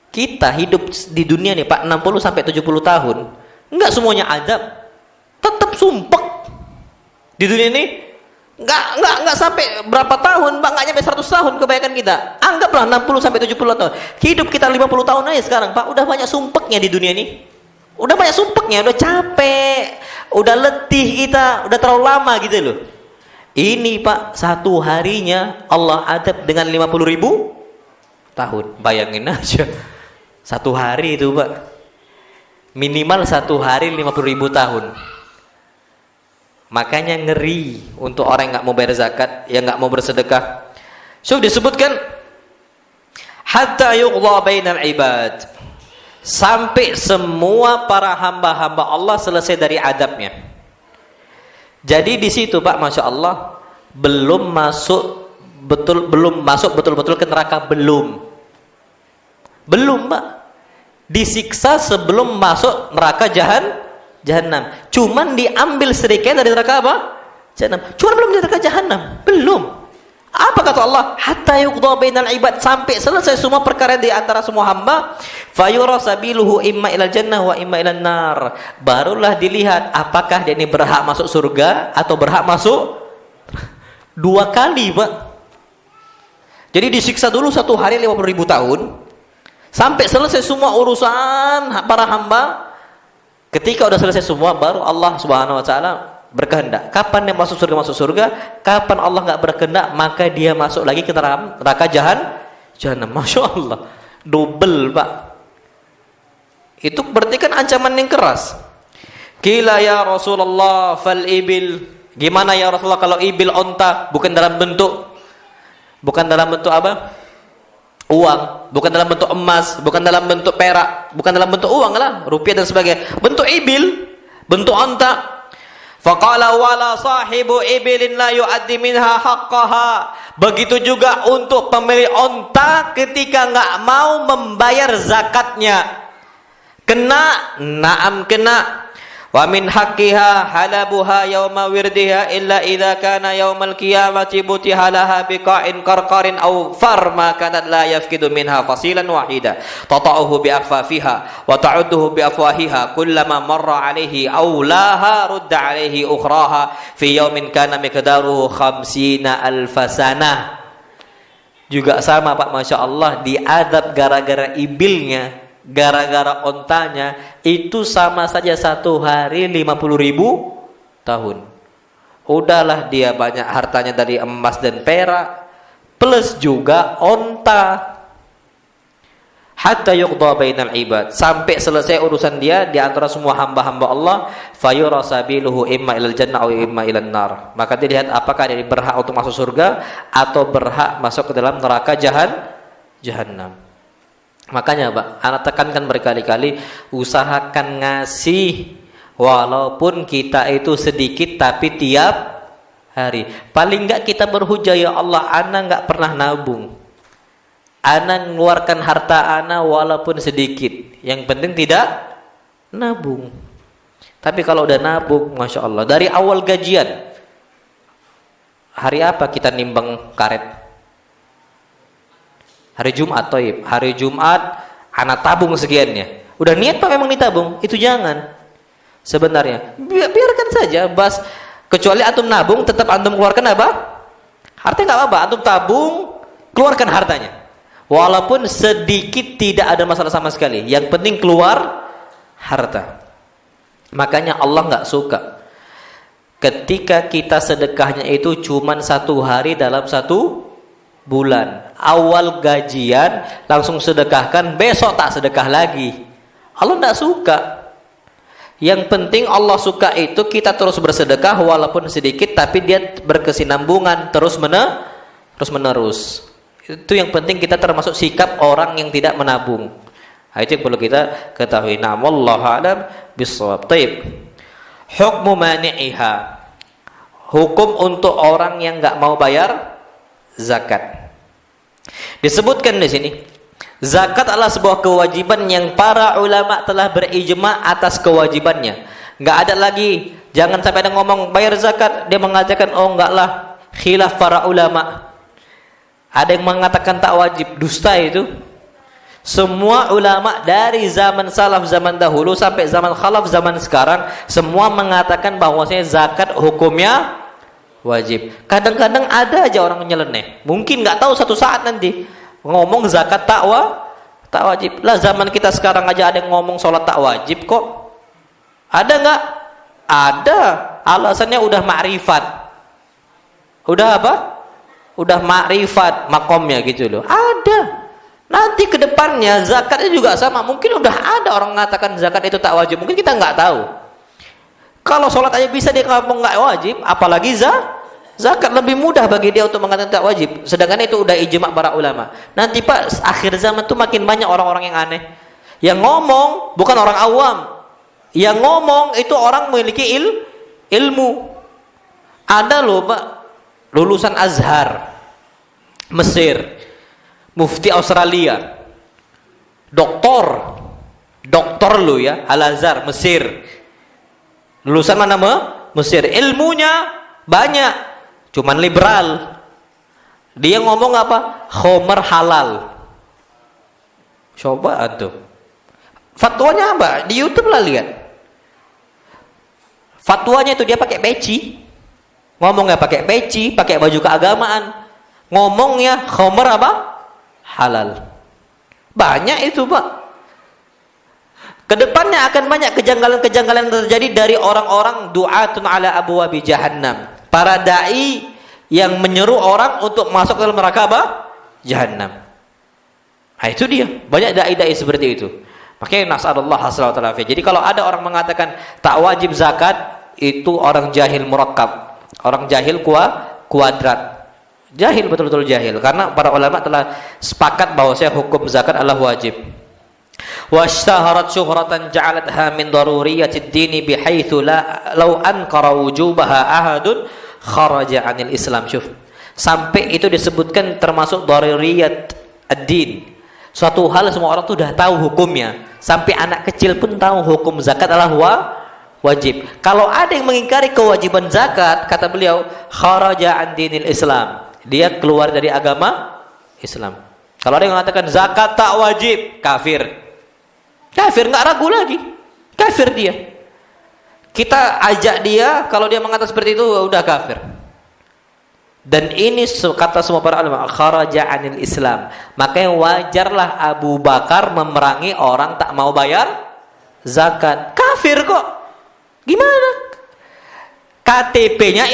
Kita hidup di dunia nih, Pak, 60 sampai 70 tahun. Enggak semuanya azab. Tetap sumpek. Di dunia ini enggak sampai berapa tahun, Pak, enggak nyampe 100 tahun kebanyakan kita. Anggaplah 60 sampai 70 tahun. Hidup kita 50 tahun aja sekarang, Pak, udah banyak sumpeknya di dunia ini. Udah banyak sumpeknya, udah capek, udah letih kita, udah terlalu lama gitu loh. Ini, Pak, satu harinya Allah adab dengan 50.000 tahun. Bayangin aja. Satu hari itu, Pak. Minimal satu hari 50.000 tahun. Makanya ngeri untuk orang yang nggak mau bayar zakat, yang nggak mau bersedekah. So disebutkan hatta yuqda bainal ibad, sampai semua para hamba-hamba Allah selesai dari adabnya. Jadi di situ, Pak, Masya Allah, belum masuk betul-betul ke neraka, belum, Pak. Disiksa sebelum masuk neraka jahanam. Cuman diambil sedikit dari neraka apa? Jahanam. Cuman belum di neraka jahanam. Belum. Apa kata Allah? Hatta yuqda bainal ibad, sampai selesai semua perkara di antara semua hamba. Fayura sabiluhu imma ilal jannah wa imma ilan nar. Barulah dilihat apakah dia ini berhak masuk surga atau berhak masuk dua kali, Pak. Jadi disiksa dulu satu hari 50.000 tahun. Sampai selesai semua urusan para hamba. Ketika udah selesai semua, baru Allah Subhanahu wa taala berkehendak. Kapan dia masuk surga, kapan Allah nggak berkehendak, maka dia masuk lagi ke neraka jahanam. Masya Allah, double, Pak. Itu berarti kan ancaman yang keras. Qila ya Rasulullah fal ibil. Gimana ya Rasulullah kalau ibil, onta, bukan dalam bentuk apa? Uang, bukan dalam bentuk emas, bukan dalam bentuk perak, bukan dalam bentuk uang lah, rupiah dan sebagainya. Bentuk ibil, bentuk onta. Faqala wala sahibu ibilin la yu'addi minha haqqaha. Begitu juga untuk pemilik onta ketika enggak mau membayar zakatnya. Kena, na'am kena. Wa min haqqiha halabuha yawma wirdiha illa idza kana yawmal qiyamati butiha laha biqa'in qarqarin aw farma kanat la yafqidu minha fasilan wahida tata'uhu bi akfafiha wa ta'udduhu bi afwahiha kullama marra alayhi aw laha rudda alayhi ukhraha fi yawmin kana miqdaruhu 50 alfasana. Juga sama Pak, Masya Allah, diadab gara-gara ibilnya, gara-gara ontanya, itu sama saja 1 hari 50.000 tahun. Udahlah dia banyak hartanya dari emas dan perak, plus juga onta. Hatta yuqda bainal ibad, sampai selesai urusan dia di antara semua hamba-hamba Allah, fayura sabiluhu imma ilal jannah aw imma ilan nar. Maka dilihat apakah dia berhak untuk masuk surga atau berhak masuk ke dalam neraka jahannam. Makanya Pak, anak tekankan berkali-kali, usahakan ngasih walaupun kita itu sedikit tapi tiap hari. Paling enggak kita berhujah, ya Allah, ana enggak pernah nabung. Ana mengeluarkan harta ana walaupun sedikit. Yang penting tidak nabung. Tapi kalau udah nabung, Masya Allah, dari awal gajian, hari apa kita nimbang karet? Hari Jumat, toib. Hari Jumat, anak tabung sekiannya. Udah niat Pak memang ditabung? Itu jangan. Sebenarnya, biarkan saja. Bas, kecuali antum nabung, tetap antum keluarkan apa? Harta nggak apa-apa. Antum tabung, keluarkan hartanya. Walaupun sedikit tidak ada masalah sama sekali. Yang penting keluar harta. Makanya Allah nggak suka ketika kita sedekahnya itu cuman 1 hari dalam 1 bulan. Awal gajian langsung sedekahkan, besok tak sedekah lagi. Allah nggak suka. Yang penting Allah suka itu kita terus bersedekah walaupun sedikit, tapi dia berkesinambungan terus menerus. Itu yang penting, kita termasuk sikap orang yang tidak menabung. Nah, itu yang perlu kita ketahui. Nah, wallahu a'lam bishawab. Taib. Hukmu mani'iha. Hukum untuk orang yang enggak mau bayar zakat. Disebutkan di sini, zakat adalah sebuah kewajiban yang para ulama telah berijma atas kewajibannya. Enggak ada lagi, jangan sampai ada ngomong bayar zakat, dia mengatakan oh enggak lah, khilaf para ulama. Ada yang mengatakan tak wajib, dusta itu. Semua ulama dari zaman salaf, zaman dahulu sampai zaman khalaf, zaman sekarang, semua mengatakan bahwasanya zakat hukumnya wajib. Kadang-kadang ada aja orang nyeleneh, mungkin nggak tahu satu saat nanti ngomong zakat tak wajib. Lah zaman kita sekarang aja ada yang ngomong sholat tak wajib kok. Ada nggak? Ada. Alasannya udah ma'rifat. Udah apa? Udah makrifat makomnya gitu loh. Ada. Nanti ke depannya zakatnya juga sama. Mungkin udah ada orang mengatakan zakat itu tak wajib. Mungkin kita nggak tahu. Kalau sholat aja bisa dia ngomong nggak wajib, apalagi zakat lebih mudah bagi dia untuk mengatakan tak wajib. Sedangkan itu udah ijma para ulama. Nanti Pak, akhir zaman tuh makin banyak orang-orang yang aneh. Yang ngomong bukan orang awam. Yang ngomong itu orang memiliki ilmu. Ada loh Pak, lulusan Azhar, Mesir, mufti Australia, doktor lo ya, Al-Azhar, Mesir. Lulusan mana Mesir. Ilmunya banyak, cuman liberal. Dia ngomong apa? Khomer halal. Coba tuh. Fatwanya apa? Di YouTube lah lihat. Fatwanya itu dia pakai peci. Ngomongnya pakai peci, pakai baju keagamaan. Ngomongnya khomer apa? Halal. Banyak itu Pak. Kedepannya akan banyak kejanggalan-kejanggalan yang terjadi dari orang-orang du'atun ala abwabi jahannam. Para da'i yang menyeru orang untuk masuk ke dalam neraka apa? Jahannam. Nah, itu dia. Banyak da'i-da'i seperti itu. Makanya nas'alullah as-salatu wal afiyah. Jadi kalau ada orang mengatakan tak wajib zakat, itu orang jahil murakkab. Orang jahil kuadrat. Jahil, betul-betul jahil. Karena para ulama telah sepakat bahwasanya hukum zakat adalah wajib. Washtaharat syuhratan ja'alatha min daruriyatid dini bihaitsu law ankara wujubaha ahadun kharaja 'anil Islam. Syuf. Sampai itu disebutkan termasuk daruriyat ad-din. Suatu hal semua orang tuh udah tahu hukumnya. Sampai anak kecil pun tahu hukum zakat adalah wajib. Kalau ada yang mengingkari kewajiban zakat, kata beliau, kharaja an dinil Islam. Dia keluar dari agama Islam. Kalau ada yang mengatakan zakat tak wajib, kafir. Kafir, nggak ragu lagi. Kafir dia. Kita ajak dia, kalau dia mengatakan seperti itu, udah kafir. Dan ini kata semua para ulama, kharaja anil Islam. Makanya wajarlah Abu Bakar memerangi orang tak mau bayar zakat. Kafir kok. Gimana? KTP-nya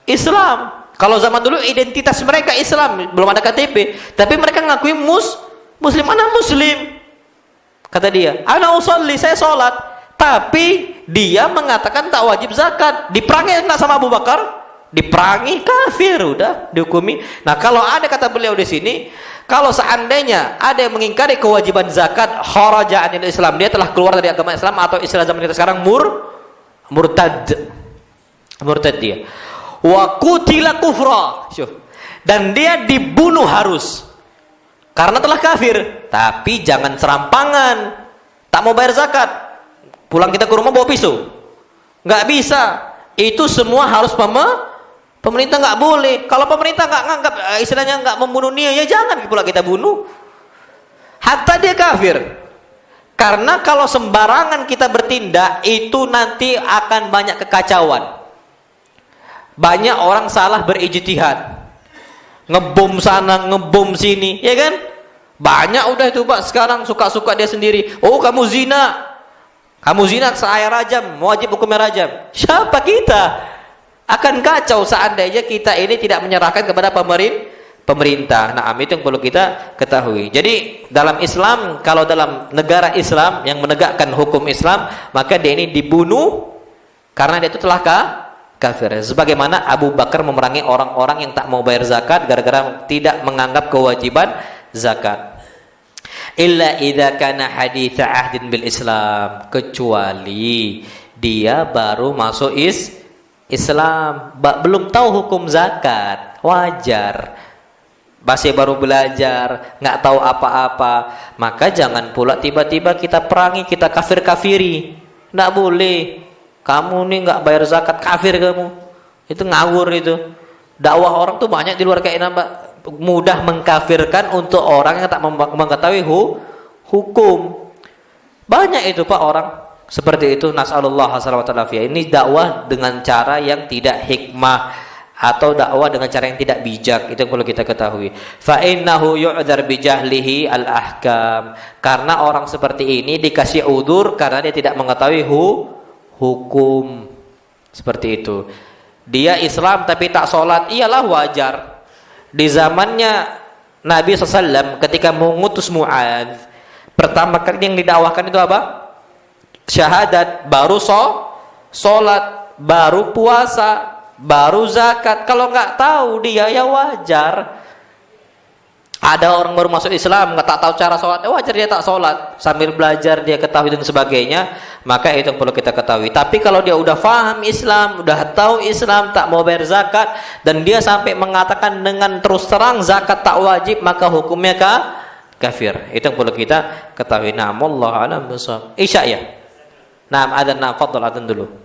Islam. Kalau zaman dulu identitas mereka Islam, belum ada KTP, tapi mereka ngakui muslim. Ana muslim. Kata dia, ana usolli, saya sholat. Tapi dia mengatakan tak wajib zakat. Diperangi enggak sama Abu Bakar? Diperangi, kafir, udah dihukumi. Nah, kalau ada, kata beliau di sini, kalau seandainya ada yang mengingkari kewajiban zakat, kharaja anil Islam, dia telah keluar dari agama Islam, atau istilah zaman kita sekarang murtad dia. Wa qutila kufra. Dan dia dibunuh harus karena telah kafir. Tapi jangan serampangan, tak mau bayar zakat, pulang kita ke rumah bawa pisau, nggak bisa. Itu semua harus pemerintah, nggak boleh. Kalau pemerintah nggak nganggap, istilahnya nggak membunuh dia, ya jangan pula kita bunuh. Hatta dia kafir. Karena kalau sembarangan kita bertindak, itu nanti akan banyak kekacauan. Banyak orang salah berijtihad, ngebom sana, ngebom sini, ya kan? Banyak udah itu Pak, sekarang suka-suka dia sendiri. Oh, kamu zina, saya rajam, wajib hukumnya rajam. Siapa kita? Akan kacau seandainya kita ini tidak menyerahkan kepada pemerintah. Nah, itu yang perlu kita ketahui. Jadi dalam Islam, kalau dalam negara Islam yang menegakkan hukum Islam, maka dia ini dibunuh karena dia itu telah kafir. Sebagaimana Abu Bakar memerangi orang-orang yang tak mau bayar zakat gara-gara tidak menganggap kewajiban zakat. Illa idza kana haditsa ahdin bil Islam, kecuali dia baru masuk Islam, belum tahu hukum zakat, wajar. Masih baru belajar, nggak tahu apa-apa, maka jangan pula tiba-tiba kita perangi, kita kafir-kafiri. Nggak boleh. Kamu nih nggak bayar zakat, kafir kamu. Itu ngawur itu. Dakwah orang tuh banyak di luar kayak nambah, mudah mengkafirkan untuk orang yang tak mengetahui hukum. Banyak itu Pak orang seperti itu. Nasallallahu alaihi wasallam. Ini dakwah dengan cara yang tidak hikmah, atau dakwah dengan cara yang tidak bijak. Itu yang perlu kita ketahui. Fa innahu yu'dzar bi jahlihi al ahkam. Karena orang seperti ini dikasih udzur karena dia tidak mengetahui hukum. Seperti itu. Dia Islam tapi tak sholat, iyalah wajar. Di zamannya Nabi SAW ketika mengutus Mu'adz, pertama kali yang didakwahkan itu apa? Syahadat, baru sholat, baru puasa, baru zakat. Kalau nggak tahu dia, ya wajar. Ada orang baru masuk Islam nggak tahu cara sholat, wajar dia tak sholat. Sambil belajar dia ketahui dan sebagainya, maka itu yang perlu kita ketahui. Tapi kalau dia udah faham Islam, udah tahu Islam, tak mau bayar zakat, dan dia sampai mengatakan dengan terus terang zakat tak wajib, maka hukumnya kafir. Itu yang perlu kita ketahui. Nah, wallahu a'lam bishawab. Isya ya. Nah, adzan, fadhil adzan dulu.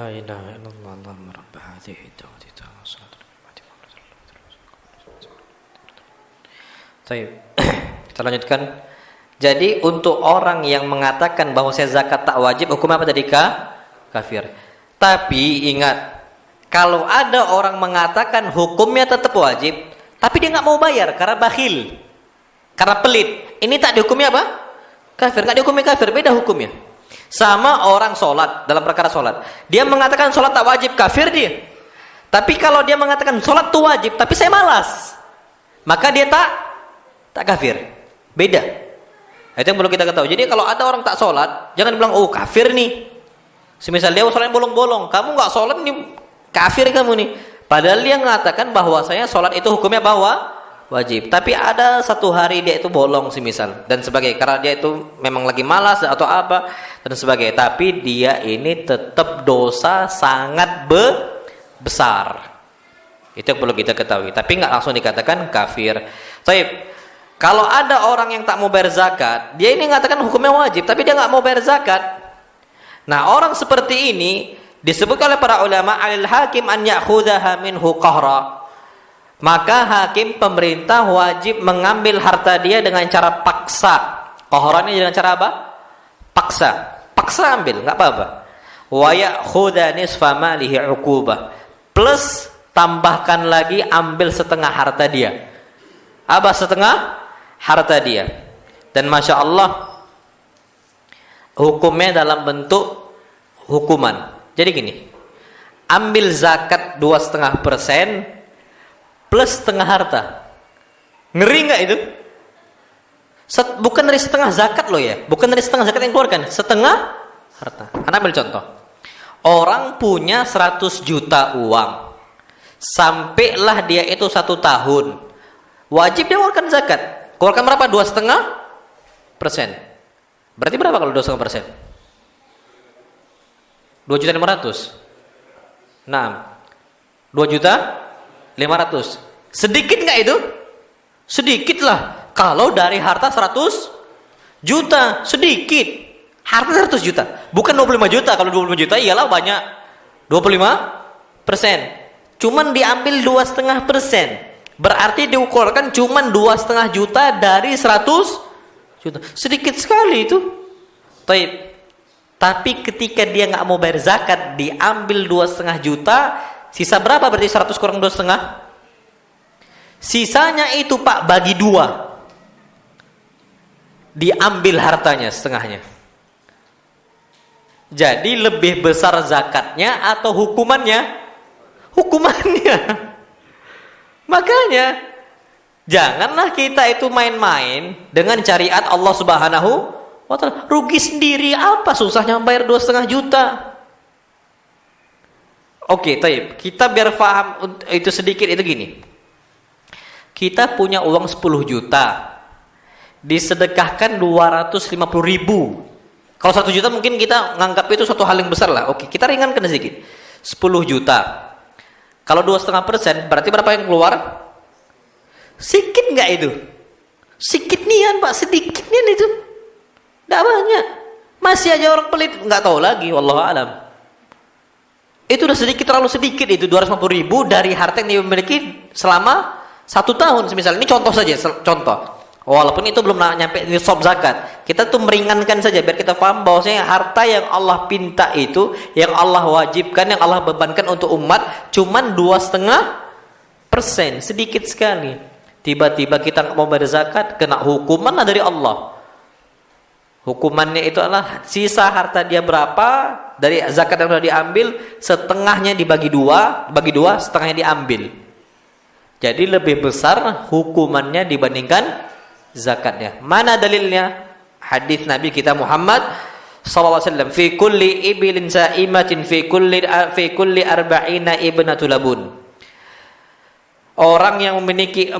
La ilaha illallah Allahumma rabb hadhihi ad-da'wati tammah salatul qiyamati. Baik. Kita lanjutkan. Jadi untuk orang yang mengatakan bahwa zakat tak wajib, hukum apa tadi? Kafir. Tapi ingat, kalau ada orang mengatakan hukumnya tetap wajib, tapi dia nggak mau bayar karena bakhil, karena pelit, ini tak dihukumi apa? Kafir. Nggak dihukumi kafir, beda hukumnya. Sama orang sholat, dalam perkara sholat, dia mengatakan sholat tak wajib, kafir dia. Tapi kalau dia mengatakan sholat itu wajib, tapi saya malas, maka dia tak kafir. Beda. Itu yang perlu kita ketahui. Jadi kalau ada orang tak sholat, jangan bilang, oh kafir nih. Semisal dia sholat bolong-bolong, kamu nggak sholat nih, kafir kamu nih. Padahal dia mengatakan bahwasanya sholat itu hukumnya bahwa wajib. Tapi ada satu hari dia itu bolong semisal dan sebagainya, karena dia itu memang lagi malas atau apa dan sebagainya. Tapi dia ini tetap dosa sangat besar. Itu yang perlu kita ketahui. Tapi nggak langsung dikatakan kafir. Baik. Kalau ada orang yang tak mau bayar zakat, dia ini mengatakan hukumnya wajib, tapi dia nggak mau bayar zakat. Nah, orang seperti ini disebut oleh para ulama alil hakim an ya'khudhaha minhu qahra. Maka hakim pemerintah wajib mengambil harta dia dengan cara paksa. Qahrannya dengan cara apa? Paksa ambil, nggak apa-apa. Wa ya'khudha nisfa malihi 'uqubah. Plus tambahkan lagi ambil setengah harta dia. Apa setengah harta dia? Dan masya Allah hukumnya dalam bentuk hukuman. Jadi gini, ambil zakat 2,5% plus setengah harta. Ngeri nggak itu? Bukan dari setengah zakat loh ya, bukan dari setengah zakat yang keluarkan, setengah harta. Anda ambil contoh, orang punya 100 juta uang, sampailah dia itu 1 tahun, wajib dia keluarkan zakat. Keluarkan berapa? 2,5%. Berarti berapa kalau 2,5%? 2.500.000. Nah, 2.500.000. Sedikit nggak itu? Sedikit lah. Kalau dari harta 100 juta, sedikit. Harta 100 juta, bukan 25 juta. Kalau 25 juta iyalah banyak. 25%. Cuman diambil 2,5%. Berarti dikeluarkan cuma 2,5 juta dari 100 juta. Sedikit sekali itu. Tapi ketika dia nggak mau bayar zakat, diambil 2,5 juta, sisa berapa? Berarti 100 kurang 2,5. Sisanya itu Pak bagi 2. Diambil hartanya setengahnya. Jadi lebih besar zakatnya atau hukumannya? Hukumannya. Makanya janganlah kita itu main-main dengan syariat Allah Subhanahu wa ta'ala. Rugi sendiri, apa susahnya bayar 2,5 juta? Oke, taib. Kita biar paham itu sedikit, itu gini. Kita punya uang 10 juta. Disedekahkan 250.000. Kalau 1 juta mungkin kita nganggap itu suatu hal yang besar lah. Oke, kita ringankan sedikit. 10 juta. Kalau 2,5% berarti berapa yang keluar? Sedikit nggak itu? Sedikit nian Pak, sedikit nian itu. Nggak banyak. Masih aja orang pelit nggak tahu lagi. Wallahu alam. Itu udah sedikit, terlalu sedikit itu. 250.000 dari harta yang dia miliki selama 1 tahun. Misalnya ini contoh saja, contoh. Walaupun itu belum nyampe nisab zakat, kita tuh meringankan saja biar kita paham bahwasanya harta yang Allah pinta itu, yang Allah wajibkan, yang Allah bebankan untuk umat, cuman 2,5%, sedikit sekali. Tiba-tiba kita nggak mau bayar zakat, kena hukuman dari Allah. Hukumannya itu adalah sisa harta dia berapa dari zakat yang sudah diambil, setengahnya dibagi 2, setengahnya diambil. Jadi lebih besar hukumannya dibandingkan zakatnya. Mana dalilnya? Hadis Nabi kita Muhammad sallallahu alaihi wasallam, fi kulli ibilin sa'imatin fi kulli arba'ina ibnatul labun. Orang yang memiliki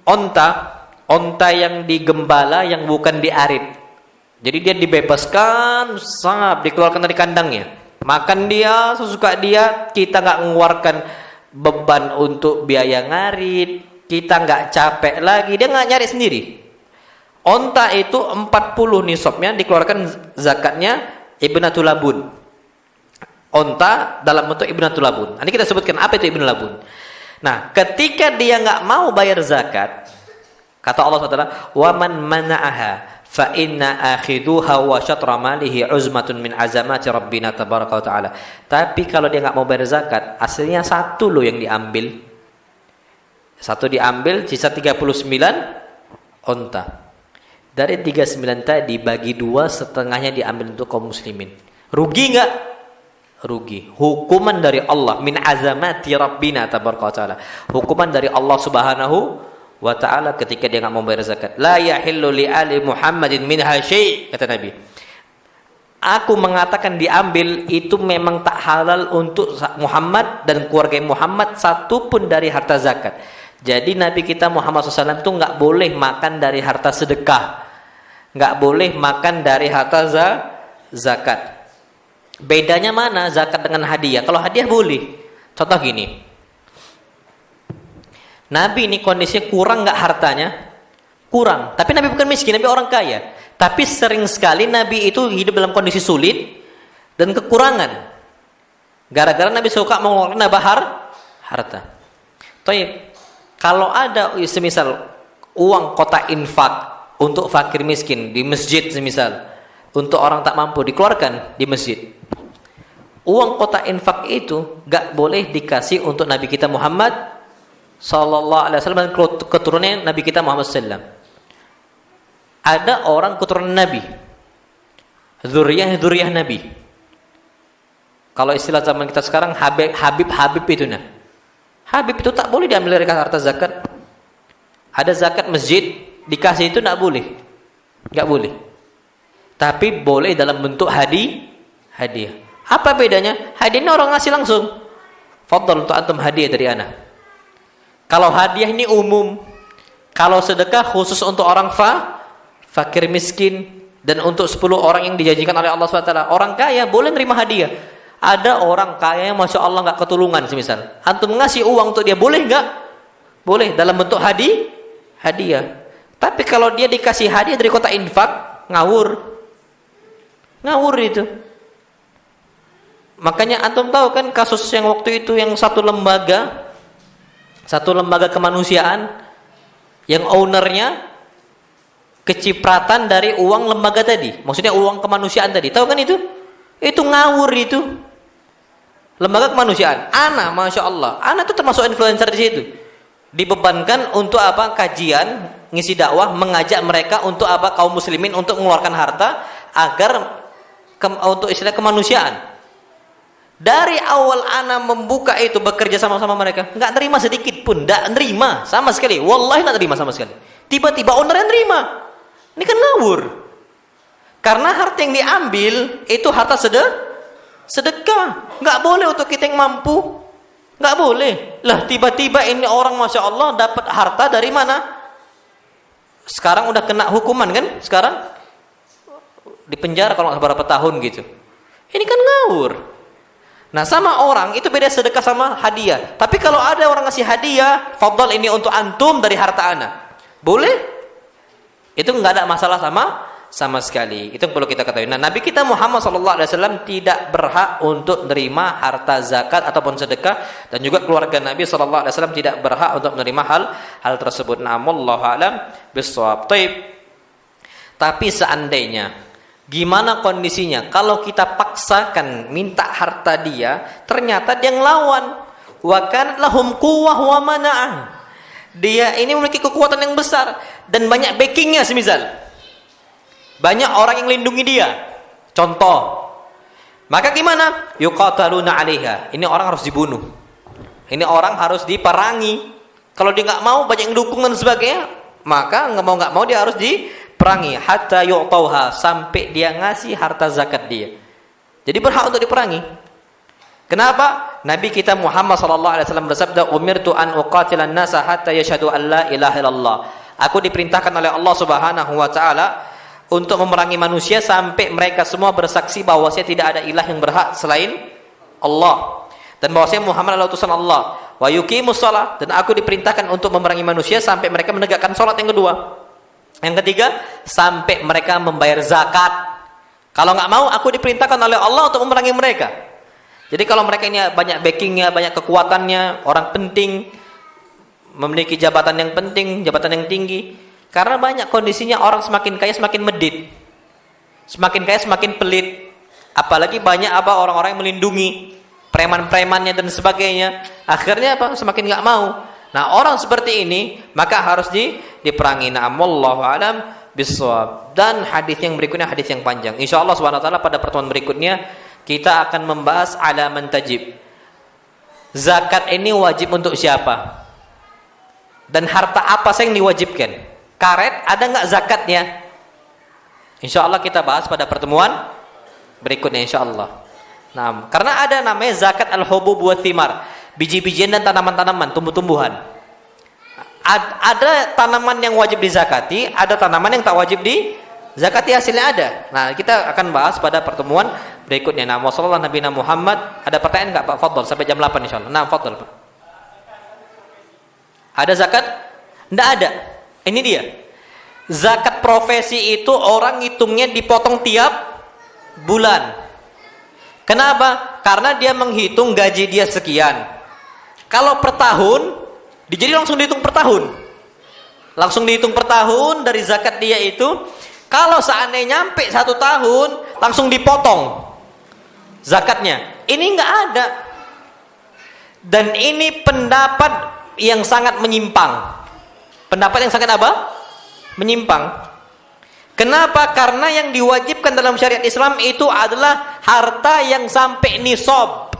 onta yang digembala yang bukan diarit. Jadi dia dibebaskan, sangat dikeluarkan dari kandangnya. Makan dia sesuka dia, kita nggak mengeluarkan beban untuk biaya ngarit, kita nggak capek lagi, dia nggak nyari sendiri. Onta itu 40 nisabnya dikeluarkan zakatnya ibnatul labun. onta dalam bentuk ibnatul labun. Nanti kita sebutkan apa itu ibnatul labun. Nah, ketika dia nggak mau bayar zakat, kata Allah SWT, wa man mana'aha fa inna akhiduha wa syatra malihi uzmatun min azamati rabbina tabaraka wa ta'ala. Tapi kalau dia nggak mau bayar zakat, aslinya satu loh yang diambil. Satu diambil, sisa 39 onta. Dari 39 tadi bagi 2, setengahnya diambil untuk kaum muslimin. Rugi nggak? Rugi. Hukuman dari Allah, min azamati rabbina tabaraka wa ta'ala. Hukuman dari Allah Subhanahu wa ta'ala ketika dia enggak mau bayar zakat. La yahillu li ali Muhammadin minha syai', kata Nabi. Aku mengatakan diambil itu memang tak halal untuk Muhammad dan keluarga Muhammad satu pun dari harta zakat. Jadi Nabi kita Muhammad SAW itu enggak boleh makan dari harta sedekah. Enggak boleh makan dari harta zakat. Bedanya mana zakat dengan hadiah? Kalau hadiah boleh. Contoh gini. Nabi ini kondisinya kurang nggak hartanya? Kurang. Tapi Nabi bukan miskin, Nabi orang kaya. Tapi sering sekali Nabi itu hidup dalam kondisi sulit dan kekurangan. Gara-gara Nabi suka mengeluarkan harta. Toib. Kalau ada semisal uang kota infak untuk fakir miskin di masjid semisal, untuk orang tak mampu dikeluarkan di masjid. Uang kota infak itu gak boleh dikasih untuk Nabi kita Muhammad sallallahu alaihi wasallam dan keturunan Nabi kita Muhammad sallam. Ada orang keturunan Nabi, dzurriyyah Nabi. Kalau istilah zaman kita sekarang Habib itu nah. Habib itu tak boleh diambil dari harta zakat. Ada zakat masjid dikasih itu tak boleh. Enggak boleh. Tapi boleh dalam bentuk hadiah. Apa bedanya? Hadiah ini orang ngasih langsung. Fadhal untuk antum hadiah dari ana. Kalau hadiah ini umum. Kalau sedekah khusus untuk orang fakir miskin dan untuk 10 orang yang dijanjikan oleh Allah SWT. Orang kaya boleh nerima hadiah. Ada orang kaya yang Masya Allah gak ketulungan semisal. Antum ngasih uang untuk dia boleh gak? Boleh dalam bentuk hadiah. Tapi kalau dia dikasih hadiah dari kota infak, ngawur itu. Makanya antum tahu kan kasus yang waktu itu yang satu lembaga kemanusiaan yang ownernya kecipratan dari uang lembaga tadi. Maksudnya uang kemanusiaan tadi. Tahu kan itu? Itu ngawur itu. Lembaga kemanusiaan. Ana, Masya Allah. Ana itu termasuk influencer di situ. Dibebankan untuk apa? Kajian, ngisi dakwah, mengajak mereka untuk apa? Kaum muslimin untuk mengeluarkan harta agar untuk istilah kemanusiaan. Dari awal ana membuka itu bekerja sama-sama mereka, nggak terima sedikit pun, nggak terima sama sekali. Wallahi nggak terima sama sekali. Tiba-tiba ownernya terima. Ini kan ngawur. Karena harta yang diambil itu harta sedekah. Nggak boleh untuk kita yang mampu. Nggak boleh. Lah tiba-tiba ini orang Masya Allah dapat harta dari mana? Sekarang udah kena hukuman kan? Sekarang di penjara kalau nggak berapa tahun gitu. Ini kan ngawur. Nah sama orang itu beda sedekah sama hadiah. Tapi kalau ada orang ngasih hadiah, fadhal ini untuk antum dari harta ana, boleh? Itu nggak ada masalah sama sekali. Itu perlu kita ketahui. Nah Nabi kita Muhammad SAW tidak berhak untuk menerima harta zakat ataupun sedekah, dan juga keluarga Nabi SAW tidak berhak untuk menerima hal tersebut. Wallahu a'lam bishawab. Tapi seandainya gimana kondisinya kalau kita paksakan minta harta dia, ternyata dia ngelawan, wa kan lahum quwwah wa mana'ah, dia ini memiliki kekuatan yang besar dan banyak backingnya, semisal banyak orang yang lindungi dia, contoh, maka gimana? Yuqataluna 'alaiha, ini orang harus dibunuh, ini orang harus diperangi. Kalau dia nggak mau, banyak yang dukung dan sebagainya, maka nggak mau dia harus perangi hatta yu'tauha, sampai dia ngasih harta zakat dia. Jadi berhak untuk diperangi. Kenapa? Nabi kita Muhammad sallallahu alaihi wasallam bersabda, "Umirtu an uqatilan nasa hatta yashhadu an la ilaha illallah." Aku diperintahkan oleh Allah Subhanahu wa taala untuk memerangi manusia sampai mereka semua bersaksi bahwasanya tidak ada ilah yang berhak selain Allah, dan bahwasanya Muhammad adalah utusan Allah. Wa yuqimus shalah, dan aku diperintahkan untuk memerangi manusia sampai mereka menegakkan salat yang kedua. Yang ketiga, sampai mereka membayar zakat. Kalau nggak mau, aku diperintahkan oleh Allah untuk memerangi mereka. Jadi kalau mereka ini banyak backingnya, banyak kekuatannya, orang penting, memiliki jabatan yang penting, jabatan yang tinggi. Karena banyak kondisinya orang semakin kaya semakin medit, semakin kaya semakin pelit. Apalagi banyak orang-orang yang melindungi preman-premannya dan sebagainya. Akhirnya semakin nggak mau. Nah, orang seperti ini maka harus diperangi. Na'am, wallahu alam bissawab. Dan hadis yang berikutnya hadis yang panjang. Insyaallah subhanahu wa taala pada pertemuan berikutnya kita akan membahas alaman tajib. Zakat ini wajib untuk siapa? Dan harta apa yang diwajibkan? Karet ada nggak zakatnya? Insyaallah kita bahas pada pertemuan berikutnya insyaallah. Nah, karena ada namanya zakat al-hubub wa thimar, biji-bijian dan tanaman-tanaman, tumbuh-tumbuhan. Ada tanaman yang wajib dizakati, ada tanaman yang tak wajib dizakati, hasilnya ada. Nah, kita akan bahas pada pertemuan berikutnya. Nah, wassallallahu Nabi Muhammad. Ada pertanyaan enggak Pak? Fadhol sampai jam 8 insyaallah. Nah, fadhol Pak. Ada zakat? Enggak ada. Ini dia. Zakat profesi itu orang hitungnya dipotong tiap bulan. Kenapa? Karena dia menghitung gaji dia sekian. Kalau per tahun, jadi langsung dihitung per tahun. Langsung dihitung per tahun dari zakat dia itu. Kalau seandainya nyampe 1 tahun, langsung dipotong zakatnya. Ini nggak ada. Dan ini pendapat yang sangat menyimpang. Pendapat yang sangat apa? Menyimpang. Kenapa? Karena yang diwajibkan dalam syariat Islam itu adalah harta yang sampai nisab.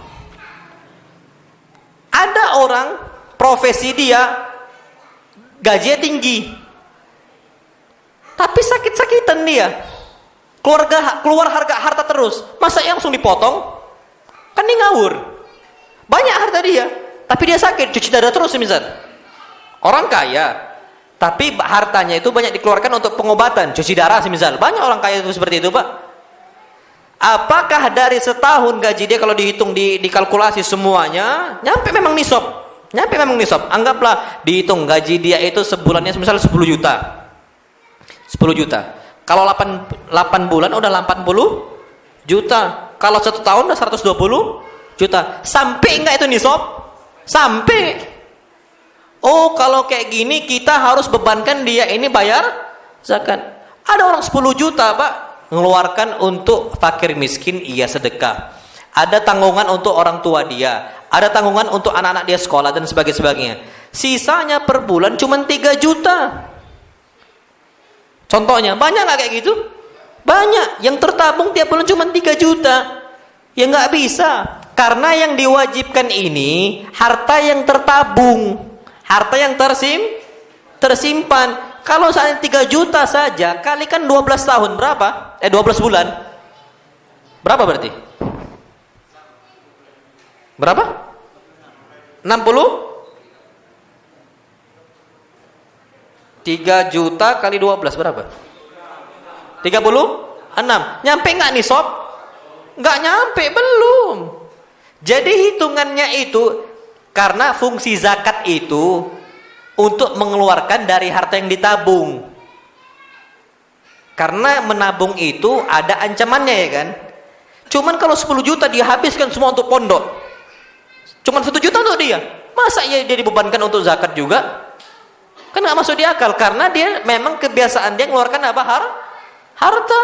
Ada orang profesi dia gajinya tinggi, tapi sakit-sakitan dia, keluar harta terus. Masa yang langsung dipotong? Kan dia ngawur. Banyak harta dia, tapi dia sakit, cuci darah terus misal. Orang kaya, tapi hartanya itu banyak dikeluarkan untuk pengobatan, cuci darah semisal. Banyak orang kaya itu seperti itu, Pak. Apakah dari setahun gaji dia kalau dihitung, dikalkulasi semuanya, nyampe memang nisab? Nyampe memang nisab. Anggaplah dihitung gaji dia itu sebulannya semisal 10 juta. 10 juta. Kalau 8 bulan udah 80 juta. Kalau 1 tahun udah 120 juta. Sampai enggak itu nisab? Sampai. Oh, kalau kayak gini kita harus bebankan dia ini bayar zakat. Ada orang 10 juta, Pak, mengeluarkan untuk fakir miskin, iya sedekah. Ada tanggungan untuk orang tua dia, ada tanggungan untuk anak-anak dia sekolah dan sebagainya. Sisanya per bulan cuma 3 juta. Contohnya, banyak nggak kayak gitu? Banyak. Yang tertabung tiap bulan cuma 3 juta. Ya nggak bisa. Karena yang diwajibkan ini harta yang tertabung. Harta yang tersimpan. Kalau misalnya 3 juta saja, kalikan 12 tahun berapa? 12 bulan. Berapa berarti? Berapa? 60? 3 juta kali 12 berapa? 36. Nyampe nggak nisab? Nggak nyampe, belum. Jadi hitungannya itu, karena fungsi zakat itu untuk mengeluarkan dari harta yang ditabung. Karena menabung itu ada ancamannya, ya kan? Cuman kalau 10 juta dia habiskan semua untuk pondok, cuman 1 juta untuk dia, masa dia dibebankan untuk zakat juga? Kan nggak masuk di akal. Karena dia memang kebiasaan dia mengeluarkan apa? Harta.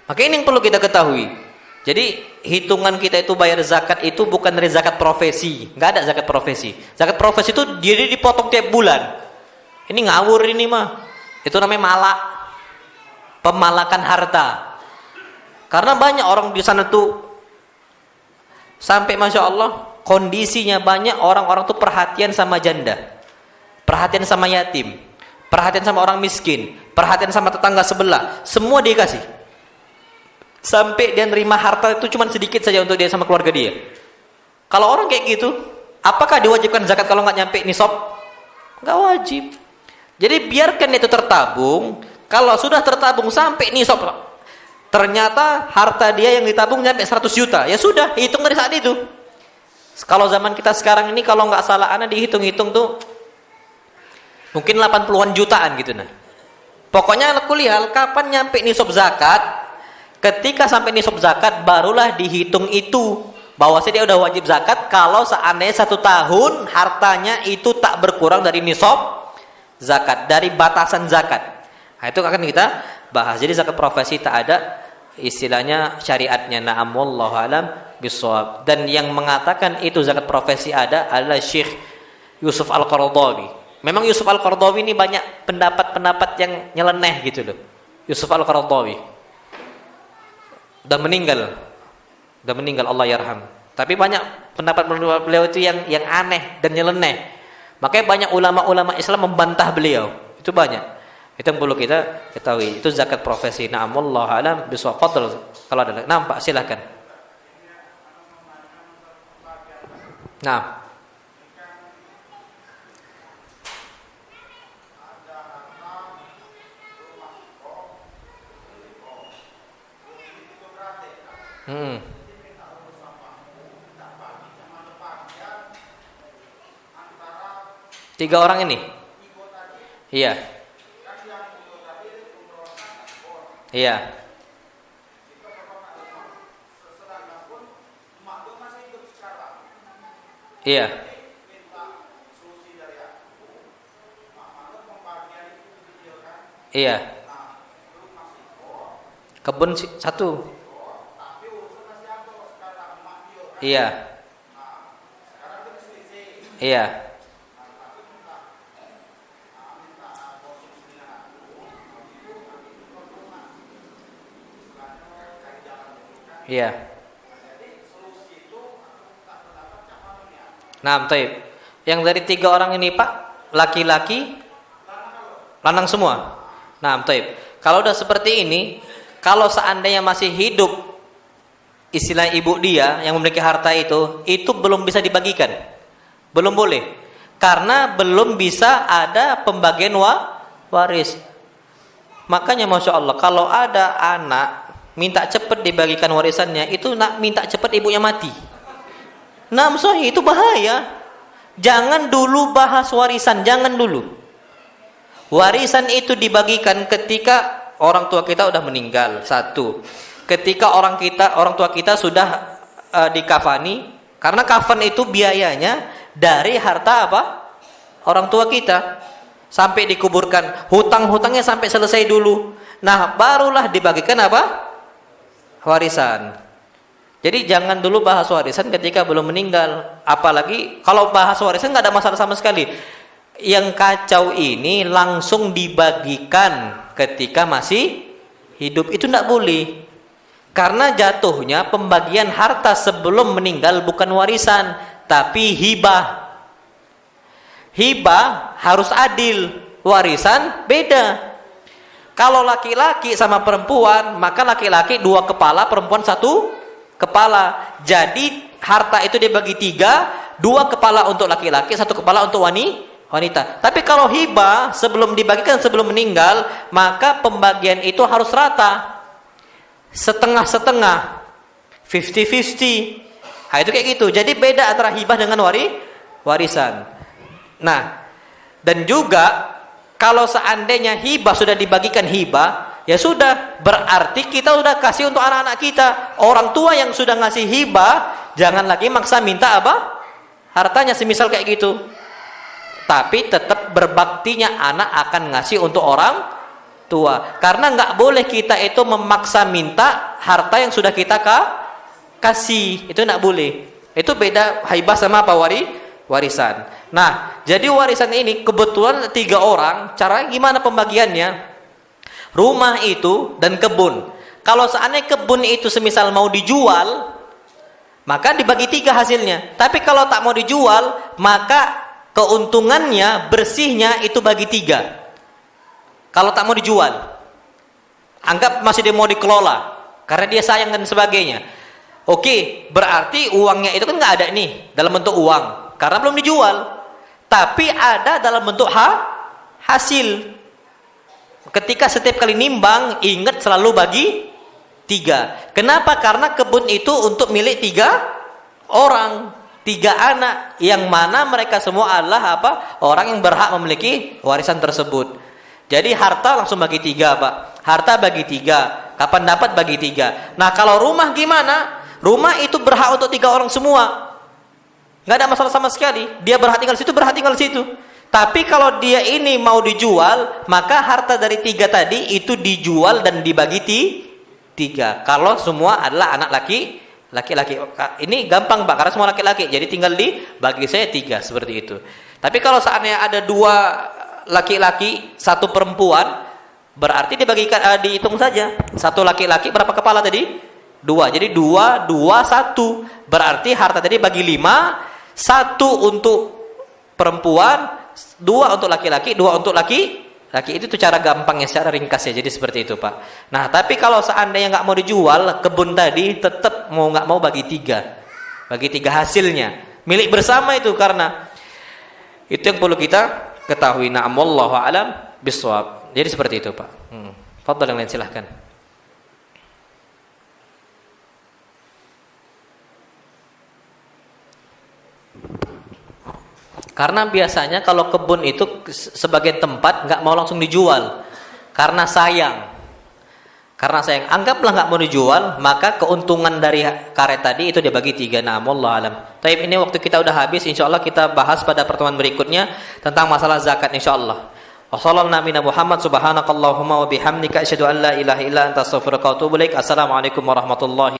Maka ini yang perlu kita ketahui. Jadi hitungan kita itu bayar zakat itu bukan dari zakat profesi. Nggak ada zakat profesi. Zakat profesi itu dia dipotong tiap bulan. Ini ngawur ini mah. Itu namanya malak. Pemalakan harta. Karena banyak orang di sana tuh sampai Masya Allah kondisinya banyak orang-orang tuh perhatian sama janda, perhatian sama yatim, perhatian sama orang miskin, perhatian sama tetangga sebelah. Semua dia kasih. Sampai dia nerima harta itu cuma sedikit saja untuk dia sama keluarga dia. Kalau orang kayak gitu, apakah diwajibkan zakat kalau nggak nyampe nisab? Nggak wajib. Jadi biarkan itu tertabung. Kalau sudah tertabung sampai nisab, ternyata harta dia yang ditabung nyampe 100 juta, ya sudah, hitung dari saat itu. Kalau zaman kita sekarang ini, kalau nggak salah anak dihitung-hitung tuh mungkin 80-an jutaan gitu. Nah, pokoknya kuliah kapan nyampe nisab zakat. Ketika sampai nisab zakat barulah dihitung itu bahwasanya dia udah wajib zakat kalau seandainya 1 tahun hartanya itu tak berkurang dari nisab zakat, dari batasan zakat. Nah, itu akan kita bahas. Jadi zakat profesi tak ada istilahnya syariatnya. Na'am wallahu alam bissawab. Dan yang mengatakan itu zakat profesi ada adalah Syekh Yusuf Al-Qaradawi. Memang Yusuf Al-Qaradawi ini banyak pendapat-pendapat yang nyeleneh gitu loh. Yusuf Al-Qaradawi udah meninggal Allah yarham. Tapi banyak pendapat beliau itu yang aneh dan nyeleneh. Makanya banyak ulama-ulama Islam membantah beliau. Itu banyak. Itu yang perlu kita ketahui. Itu zakat profesi. Na'am wallahu alam bissawab. Fadhil kalau ada. Nampak silakan. Nah. Tiga orang ini. Iya. Iya. Iya. Iya. Kebun satu. Iya. Iya. Iya. Nah, taib. Yang dari 3 orang ini, Pak, laki-laki, lanang semua. Nah, taib. Kalau udah seperti ini, kalau seandainya masih hidup istilah ibu dia yang memiliki harta itu belum bisa dibagikan. Belum boleh. Karena belum bisa ada pembagian waris. Makanya Masya Allah, kalau ada anak minta cepat dibagikan warisannya, itu nak minta cepat ibunya mati. Nah, maksudnya itu bahaya. Jangan dulu bahas warisan, jangan dulu. Warisan itu dibagikan ketika orang tua kita udah meninggal. 1. Ketika orang tua kita sudah dikafani, karena kafan itu biayanya dari harta apa? Orang tua kita. Sampai dikuburkan, hutang-hutangnya sampai selesai dulu. Nah, barulah dibagikan apa? Warisan. Jadi jangan dulu bahas warisan ketika belum meninggal. Apalagi kalau bahas warisan nggak ada masalah sama sekali. Yang kacau ini langsung dibagikan ketika masih hidup, itu tidak boleh. Karena jatuhnya pembagian harta sebelum meninggal bukan warisan, tapi hibah. Hibah harus adil, warisan beda. Kalau laki-laki sama perempuan, maka laki-laki 2 kepala, perempuan 1 kepala. Jadi harta itu dibagi 3, 2 kepala untuk laki-laki, 1 kepala untuk wanita. Tapi kalau hibah sebelum dibagikan, sebelum meninggal, maka pembagian itu harus rata, setengah-setengah, 50-50. Nah, itu kayak gitu. Jadi beda antara hibah dengan warisan. Nah, dan juga kalau seandainya hibah sudah dibagikan hibah, ya sudah, berarti kita sudah kasih untuk anak-anak kita. Orang tua yang sudah ngasih hibah, jangan lagi maksa minta apa? Hartanya, semisal kayak gitu. Tapi tetap berbaktinya anak akan ngasih untuk orang tua. Karena nggak boleh kita itu memaksa minta harta yang sudah kita kasih. Itu nggak boleh. Itu beda hibah sama apa? Warisan. Nah, jadi warisan ini kebetulan 3 orang. Caranya gimana pembagiannya? Rumah itu dan kebun. Kalau seandainya kebun itu semisal mau dijual, maka dibagi 3 hasilnya. Tapi kalau tak mau dijual, maka keuntungannya, bersihnya itu bagi 3. Kalau tak mau dijual, anggap masih dia mau dikelola karena dia sayang dan sebagainya. Oke, berarti uangnya itu kan nggak ada nih dalam bentuk uang karena belum dijual, tapi ada dalam bentuk hasil. Ketika setiap kali nimbang, ingat selalu bagi 3. Kenapa? Karena kebun itu untuk milik 3 orang, 3 anak, yang mana mereka semua adalah apa? Orang yang berhak memiliki warisan tersebut. Jadi harta langsung bagi 3, Pak. Harta bagi 3. Kapan dapat bagi 3. Nah, kalau rumah gimana? Rumah itu berhak untuk 3 orang semua. Nggak ada masalah sama sekali. Dia berhak tinggal situ, berhak tinggal situ. Tapi kalau dia ini mau dijual, maka harta dari 3 tadi itu dijual dan dibagi 3. Kalau semua adalah anak laki-laki. Ini gampang Pak, karena semua laki-laki. Jadi tinggal dibagi saya 3 seperti itu. Tapi kalau seandainya ada 2 laki-laki, 1 perempuan, berarti dibagikan dihitung saja. 1 laki-laki berapa kepala tadi? 2. Jadi 2, 2, 1. Berarti harta tadi bagi 5, 1 untuk perempuan, 2 untuk laki-laki, 2 untuk laki. Itu cara gampangnya, secara ringkas ya. Jadi seperti itu Pak. Nah tapi kalau seandainya nggak mau dijual, kebun tadi tetap mau nggak mau bagi 3. Bagi 3 hasilnya. Milik bersama itu, karena itu yang perlu kita ketahui. Na'am wallahu a'lam bishawab. Jadi seperti itu Pak. Fadhal yang lain silahkan. Karena biasanya kalau kebun itu sebagai tempat nggak mau langsung dijual, karena sayang. Anggaplah nggak mau dijual, maka keuntungan dari karet tadi itu dibagi 3. Nah, wallahu alam. Tapi ini waktu kita udah habis, insyaallah kita bahas pada pertemuan berikutnya tentang masalah zakat insyaallah. Wassalamualaikum Muhammad subhanakallahumma wa bihamdika asyhadu an la ilaha illa anta astaghfiruka wa atubu ilaik. Assalamualaikum warahmatullahi